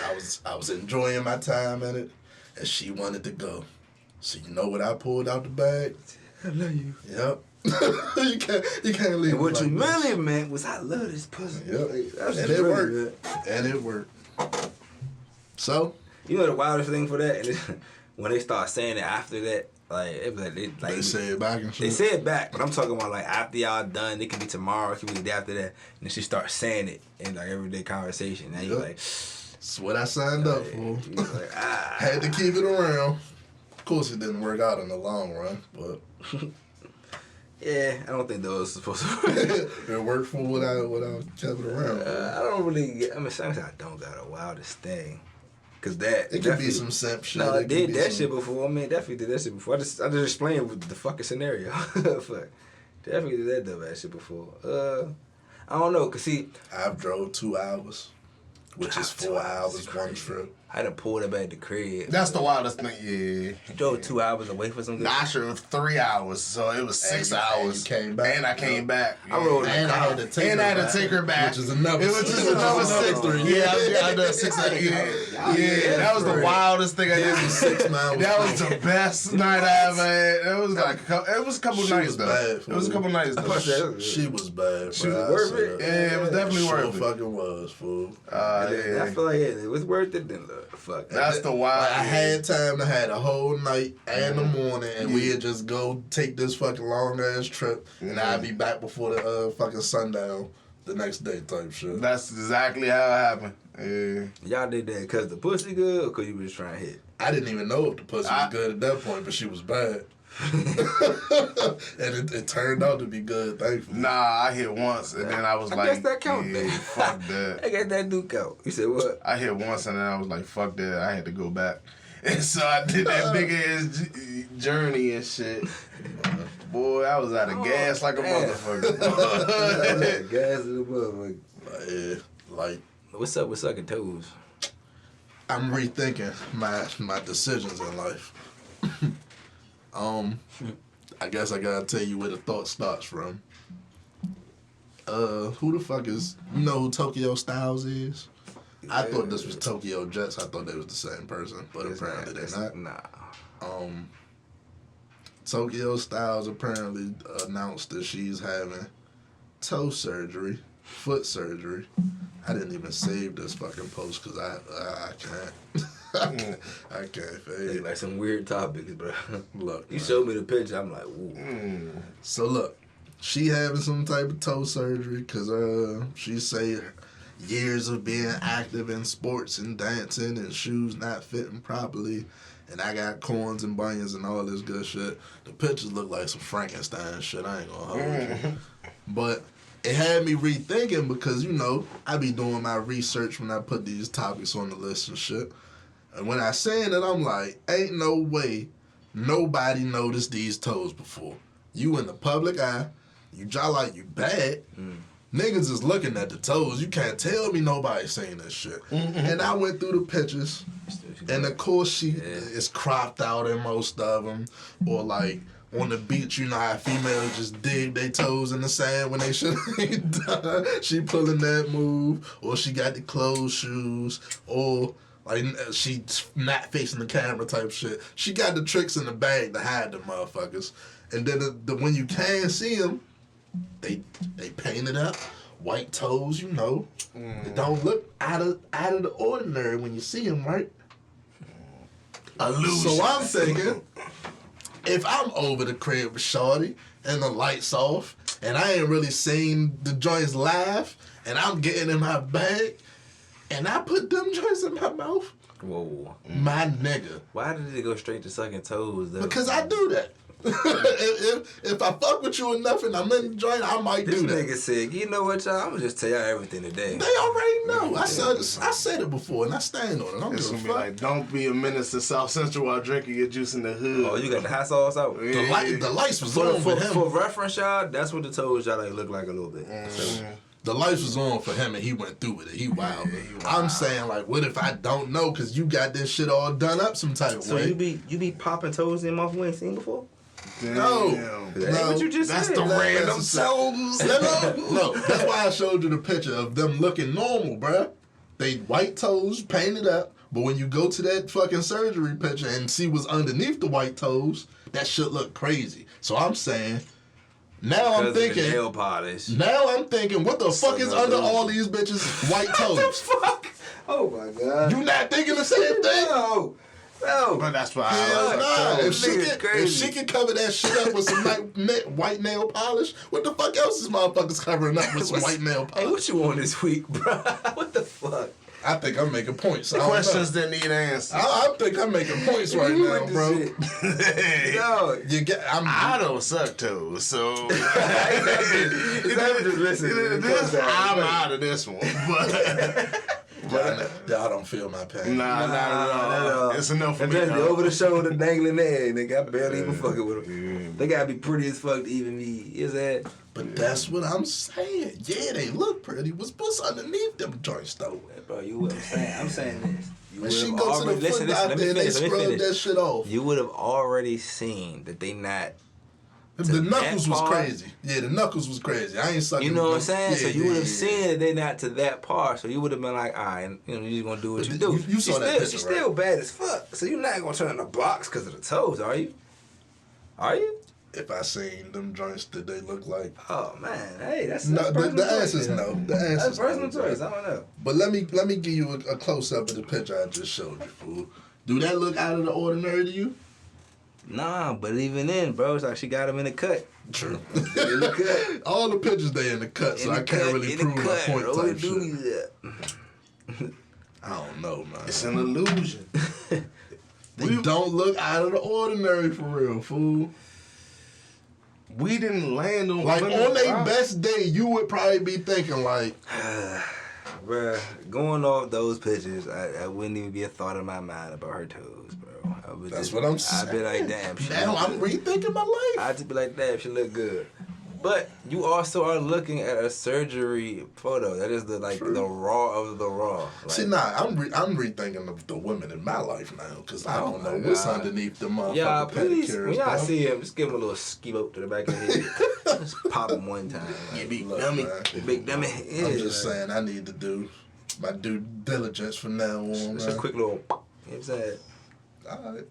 enjoying my time in it, and she wanted to go. So you know what I pulled out the bag? I love you. Yep. you can't leave. And what like you this. really meant was I love this pussy. Yep. That's and it really worked. Good. And it worked. So you know the wildest thing for that, and when they start saying it after that. Like, it was like they say it back and shit. They say it back, but I'm talking about like after y'all done. It can be tomorrow, it can be the day after that, and then she starts saying it in like everyday conversation. Now you like, that's what I signed up for. Like, had to keep it around. Of course, it didn't work out in the long run, but yeah, I don't think that was supposed to. It worked for what I kept it around. I don't really. I mean, sometimes I don't got a wildest thing. Cause that it could be some simp shit. No, I did that shit before. I mean, definitely did that shit before. I just explained with the fucking scenario. Fuck, definitely did that dumb ass shit before. I don't know, cause see, I've drove 2 hours, which is 4 hours one trip. I done pulled up at the crib. That's the wildest thing, yeah. You drove 2 hours away for some good Nah, sure, it was 3 hours, so it was 6 hours. And you came back. And I came back. I rode and I had to take her back. Which is another 6. Yeah, I done 6 hours. Yeah, that was the wildest thing I did. 6 miles. That was the best night I ever had. It was like it was a couple nights though. Bad, it was a couple nights though. She was bad. She was worth it. Yeah, it was definitely worth it. Fucking was, fool. I feel like it was worth it then. Fuck. That's the wild. I had time to have a whole night and the morning, and we'd just go take this fucking long ass trip, and I'd be back before the fucking sundown the next day type shit. That's exactly how it happened. Yeah. Y'all did that because the pussy good or because you was trying to hit? I didn't even know if the pussy was good at that point, but she was bad. And it turned out to be good, thankfully. Nah, I hit once and then I was I guess that count, yeah, fuck that. I guess that do count. You said what? I hit once and then I was like, fuck that. I had to go back. And so I did that big ass journey and shit. Boy, I was out of gas like a motherfucker. Gas in the motherfucker. Like, what's up with sucking toes? I'm rethinking my decisions in life. I guess I gotta tell you where the thought starts from. Who the fuck is, you know who Tokyo Styles is? I thought this was Tokyo Jets. I thought they was the same person, but apparently they're not. Nah. Tokyo Styles apparently announced that she's having toe surgery, foot surgery. I didn't even save this fucking post because I can't. I can't fade. Like some weird topics, bro. Look, you showed me the picture. I'm like, ooh. So look, she having some type of toe surgery because she say years of being active in sports and dancing and shoes not fitting properly. And I got corns and bunions and all this good shit. The pictures look like some Frankenstein shit. I ain't gonna hold you. But it had me rethinking because, you know, I be doing my research when I put these topics on the list and shit. And when I saying it, I'm like, ain't no way nobody noticed these toes before. You in the public eye, you draw like you bad. niggas is looking at the toes. You can't tell me nobody saying this shit. Mm-hmm. And I went through the pictures, and of course she is cropped out in most of them, or like on the beach, you know how females just dig their toes in the sand when they should ain't done. She pulling that move, or she got the closed shoes, or like she not facing the camera type shit. She got the tricks in the bag to hide the motherfuckers. And then when you can see them, they painted up, white toes, you know. It don't look out of the ordinary when you see them, right? Illusion. So I'm thinking, if I'm over the crib with shorty and the lights off, and I ain't really seen the joints live, and I'm getting in my bag, and I put them joints in my mouth, whoa, my nigga. Why did it go straight to sucking toes, though? Because I do that. if I fuck with you enough and I'm in the joint, I might do that. This nigga said, you know what, y'all? I'm gonna just tell y'all everything today. They already know. I said it before and I stand on it. I'm just gonna be like, don't be a menace to South Central while drinking your juice in the hood. Oh, you got the hot sauce out? The lights was on for him. For reference, y'all, that's what the toes y'all like look like a little bit. So. The lights was on for him and he went through with it. He wild. I'm saying, like, what if I don't know? Because you got this shit all done up some type of way. So you be popping toes in my you ain't seen before? Damn. No. What you just that's said. The random toes. No, that's why I showed you the picture of them looking normal, bruh. They white toes, painted up, but when you go to that fucking surgery picture and see what's underneath the white toes, that shit look crazy. So I'm saying, now I'm thinking, nail polish. Now I'm thinking, what the fuck is under all these bitches' white toes? What the fuck? Oh my god. You not thinking the same thing? No, but that's why I like if she can cover that shit up with some white nail polish, what the fuck else is motherfuckers covering up with some white nail polish? Hey, what you on this week, bro? What the fuck? I think I'm making points. Questions that need answers. I think I'm making points right now, bro. Yo, I don't suck toes, so I'm out of this one. But y'all don't feel my pain. Nah, not at all. It's enough for me. And over the shoulder dangling there, nigga. I barely even fucking with them. They gotta be pretty as fuck to even be. Is that? But that's what I'm saying. Yeah, they look pretty. What's underneath them joints though? Bro, you what I'm saying? I'm saying this. When she go to the foot doctor and they scrub that shit off. You would have already seen that they not. The knuckles was crazy. Yeah, the knuckles was crazy. I ain't sucking. You know what I'm saying? Yeah, so you would have seen that they not to that part. So you would have been like, all right, you know, you just gonna do what you do. You saw that picture, she's still bad as fuck. So you're not gonna turn in the box because of the toes, are you? Are you? If I seen them joints, did they look like? Oh man, hey, that's no. The answer is no. The answer that's personal choice. I don't know. But let me give you a close up of the picture I just showed you, fool. Do that look out of the ordinary to you? Nah, but even then, bro, it's like she got him in the cut. True. In the cut. All the pictures they in the cut, so I can't really prove my point type shit. I don't know, man. It's an illusion. They don't look out of the ordinary for real, fool. We didn't land on like on their best day. You would probably be thinking like, bruh, going off those pictures, I wouldn't even be a thought in my mind about her toes, bro. That's what I'm saying. I'd be like, damn. Now I'm rethinking my life. I'd just be like, damn, she look good. But you also are looking at a surgery photo. That is the raw of the raw. Like, see, I'm rethinking of the women in my life now because I don't know what's underneath the motherfucking yeah, please, pedicures. when y'all see him, just give him a little ski up to the back of the head. Just pop him one time. Like, big dummy. Big dummy. Yeah, I'm just saying I need to do my due diligence from now on. It's a quick little, you know what I'm saying? All right.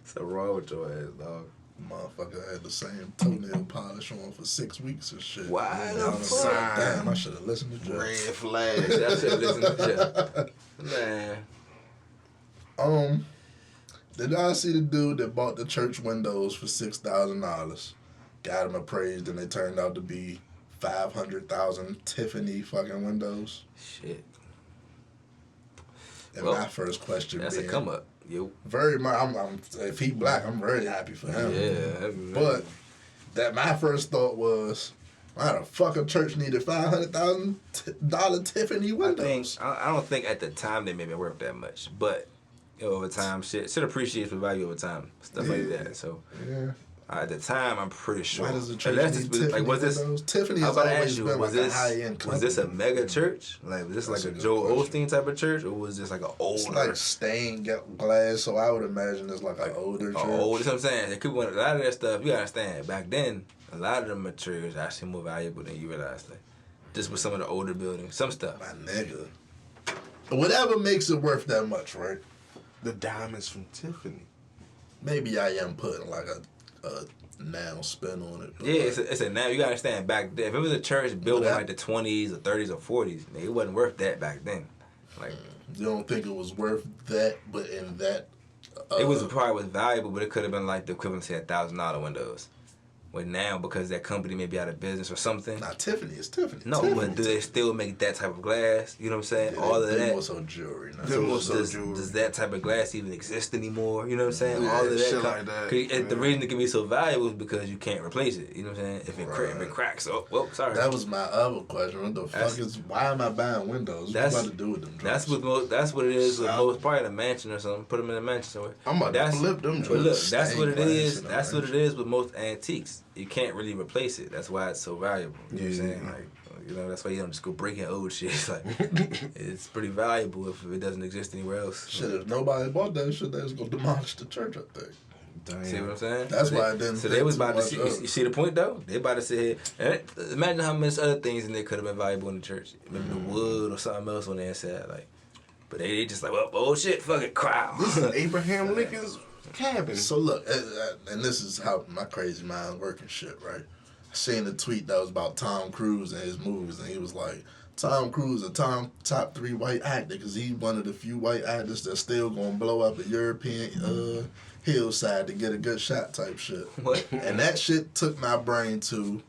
So wrong with your ass, dog. Motherfucker had the same toenail polish on for 6 weeks and shit. Why the fuck? Damn, I should have listened to Jeff. Red flag. I should have listened to Jeff. Man. Did I see the dude that bought the church windows for $6,000? Got them appraised and they turned out to be 500,000 Tiffany fucking windows. Shit. And my first question that's being, a come up. Yo. Very much. If he black, I'm very happy for him. Yeah. But that my first thought was, why the fuck a church needed $500,000 Tiffany windows? I don't think at the time they made it worth that much, but over time, shit appreciates the value over time, stuff like that. So yeah, At the time, I'm pretty sure. Why does the church need Tiffany windows? Tiffany has always been like a high-end company. Was this a mega church? Like, was this like a Joel Osteen type of church? Or was this like an older? It's like stained glass, so I would imagine it's like an older church. Old, that's what I'm saying. It could be a lot of that stuff. You gotta understand, back then, a lot of the materials are actually more valuable than you realize. Like, just with some of the older buildings. Some stuff. My nigga. Whatever makes it worth that much, right? The diamonds from Tiffany. Maybe I am putting like a now spin on it. Yeah, it's a now. You gotta understand, back then, if it was a church built in like the 20s or 30s or 40s, it wasn't worth that back then. Like, you don't think it was worth that, but in that, it was probably valuable, but it could have been like the equivalent to $1,000 windows. But now, because that company may be out of business or something. Not Tiffany, it's Tiffany. No, Tiffany. But do they still make that type of glass? You know what I'm saying? Yeah, all of that. More so jewelry. Does that type of glass even exist anymore? You know what I'm saying? Yeah, all of that. Shit like that. The reason it can be so valuable is because you can't replace it. You know what I'm saying? If it cracks, sorry. That was my other question. What the fuck is? Why am I buying windows? What you about to do with them? That's what it is with most. Probably in a mansion or something. Put them in a mansion somewhere. I'm about to flip them. But look, that's what it is. That's what it is with most antiques. You can't really replace it. That's why it's so valuable. You know what I'm saying? Like, that's why you don't just go breaking old shit. It's like, it's pretty valuable if it doesn't exist anywhere else. Shit, if nobody bought that shit, they was gonna demolish the church, I think. Damn. See what I'm saying? That's why I didn't. So they was about to see. You see the point though? They about to sit here. And imagine how much other things in there could have been valuable in the church. Maybe the wood or something else on the inside. Like, but they just like, well, oh shit, fuck it, crowd. This is Abraham Lincoln's cabin. So look, and this is how my crazy mind working shit, right? I seen a tweet that was about Tom Cruise and his movies, and he was like, Tom Cruise, top 3 white actor, because he's one of the few white actors that's still gonna blow up a European hillside to get a good shot type shit. What? And that shit took my brain to,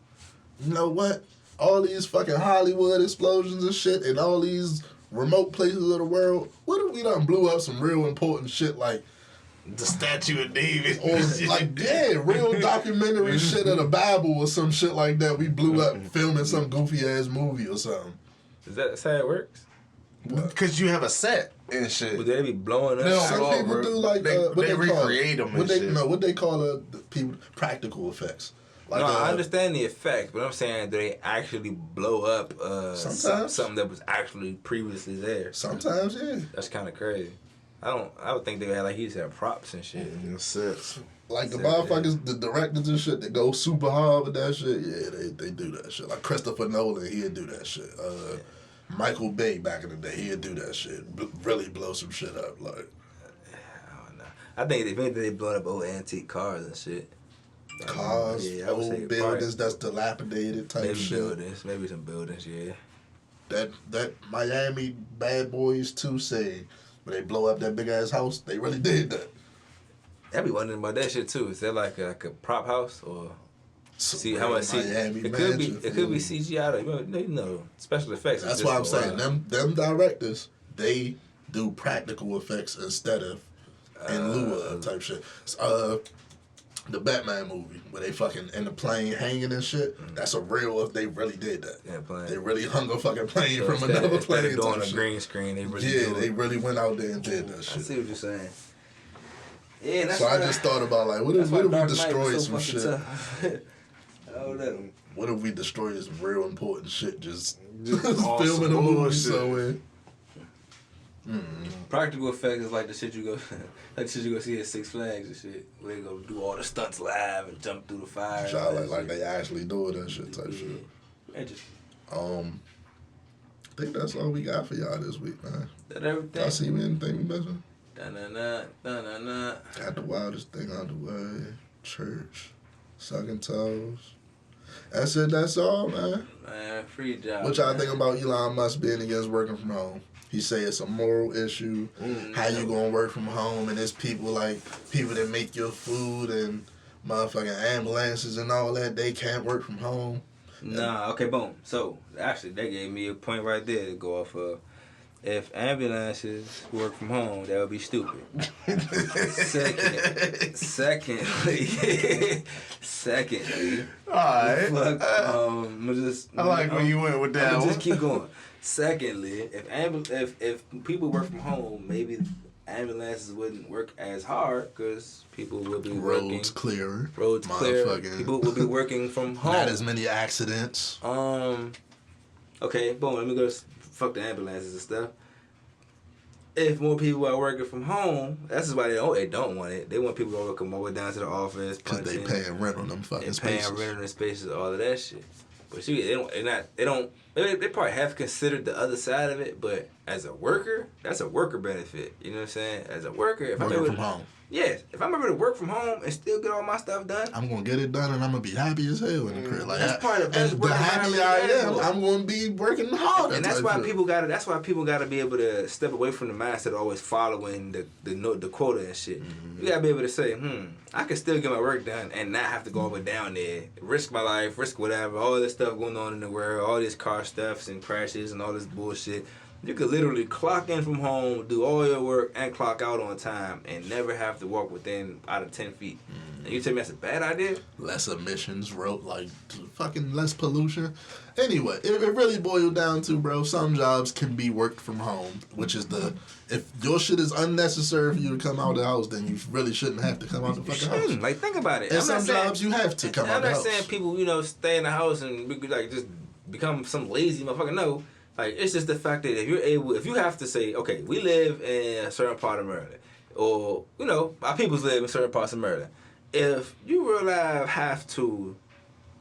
you know what? All these fucking Hollywood explosions and shit, and all these remote places of the world. What if we done blew up some real important shit like the Statue of David? Or like, real documentary shit of the Bible or some shit like that. We blew up filming some goofy ass movie or something. Is that how it works? Because you have a set and shit. Would they be blowing up? No, some people do like they recreate them and shit. No, what they call the people practical effects. Like, no, I understand the effect, but I'm saying do they actually blow up something that was actually previously there? Sometimes, yeah. That's kind of crazy. I would think they had he used to have props and shit. Sets. Like the motherfuckers, the directors and shit that go super hard with that shit, yeah, they do that shit. Like Christopher Nolan, he'd do that shit. Michael Bay back in the day, he'd do that shit. Really blow some shit up. Like, I don't know. I think maybe they blow up old antique cars and shit. Cars, old buildings that's dilapidated type shit. Maybe some buildings, yeah. That Miami Bad Boys 2 say when they blow up that big ass house, they really did that. I be wondering about that shit too. Is that like a prop house or see how much it could be CGI though. You know, special effects. That's why I'm saying them directors, they do practical effects instead of in lieu of type shit. The Batman movie where they fucking in the plane hanging and shit. That's a real if they really did that. Yeah, plane. They really hung a fucking plane from another plane. Instead of doing a green screen, they really they really went out there and did that shit. I see what you're saying. Yeah, that's so I just thought about like, what if we destroyed some shit? What if we destroyed some real important shit just filming a movie somewhere? Practical effects is like the shit you go see at Six Flags and shit. Where they go do all the stunts live and jump through the fire. Like they actually doing that shit type shit. Interesting. I think that's all we got for y'all this week, man. That everything. Y'all see anything we missing? Da-na-na. Got the wildest thing out the way. Church. Sucking toes. That's it. That's all, man. Man, free job. What y'all think about Elon Musk being against working from home? He say it's a moral issue. How you gonna work from home? And there's people that make your food and motherfucking ambulances and all that. They can't work from home. Nah, okay, boom. So actually, they gave me a point right there to go off of. If ambulances work from home, that would be stupid. Secondly, all right. I like when you went with that one. Just keep going. Secondly, if people work from home, maybe ambulances wouldn't work as hard because people will be roads clearer. Roads clearer. People will be working from home. Not as many accidents. Okay, boom. Let me go fuck the ambulances and stuff. If more people are working from home, that's why they don't want it. They want people to come over down to the office because they paying rent on them fucking spaces. Paying rent on the spaces, all of that shit. But they probably have considered the other side of it. But as a worker, that's a worker benefit. You know what I'm saying? As a worker, if I'm able from home. Yes, if I'm able to work from home and still get all my stuff done, I'm gonna get it done and I'm gonna be happy as hell in the crib. Like that's part of the happier I am, I'm gonna be working hard. And that's why people gotta be able to step away from the mindset of always following the quota and shit. Mm-hmm. You gotta be able to say, I can still get my work done and not have to go over down there, risk my life, risk whatever, all this stuff going on in the world, all this car stuffs and crashes and all this bullshit. You could literally clock in from home, do all your work, and clock out on time, and never have to walk out of 10 feet. Mm-hmm. And you tell me that's a bad idea? Less emissions, fucking less pollution. Anyway, it really boiled down to, bro, some jobs can be worked from home, which is if your shit is unnecessary for you to come out of the house, then you really shouldn't have to come out the fucking house. Like, think about it. And some jobs you have to come out the house. I'm not saying people, stay in the house and just become some lazy motherfucker. No. Like, it's just the fact that if you have to say, okay, we live in a certain part of Maryland, or, our peoples live in certain parts of Maryland. If you real life have to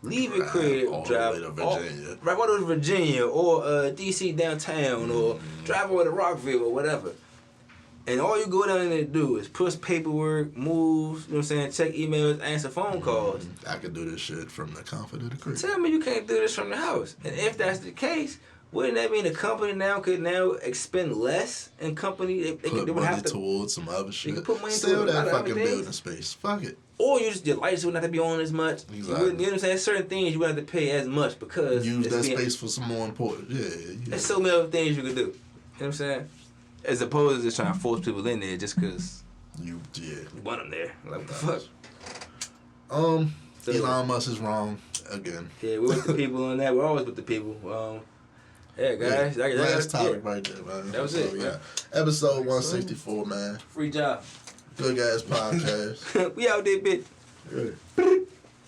leave your crib, drive all the way to Virginia, or D.C. downtown, or drive over to Rockville, or whatever, and all you go down there to do is push paperwork, move, check emails, answer phone calls. I could do this shit from the comfort of the crib. Tell me you can't do this from the house. And if that's the case, wouldn't that mean the company could expend less in company? They would money have towards some other shit. They could put money Still that fucking building space. Fuck it. Or your lights wouldn't have to be on as much. Exactly. You know what I'm saying? Certain things you wouldn't have to pay as much because use that space for some more important. Yeah. There's so many other things you could do. You know what I'm saying? As opposed to just trying to force people in there just because you want them there. Like, what the fuck? Elon Musk is wrong again. Yeah, we're with the people on that. We're always with the people. Yeah, guys. Last topic right there, man. That was it. Yeah. Episode 164, man. Free job. Good ass podcast. We out there, bitch. Good.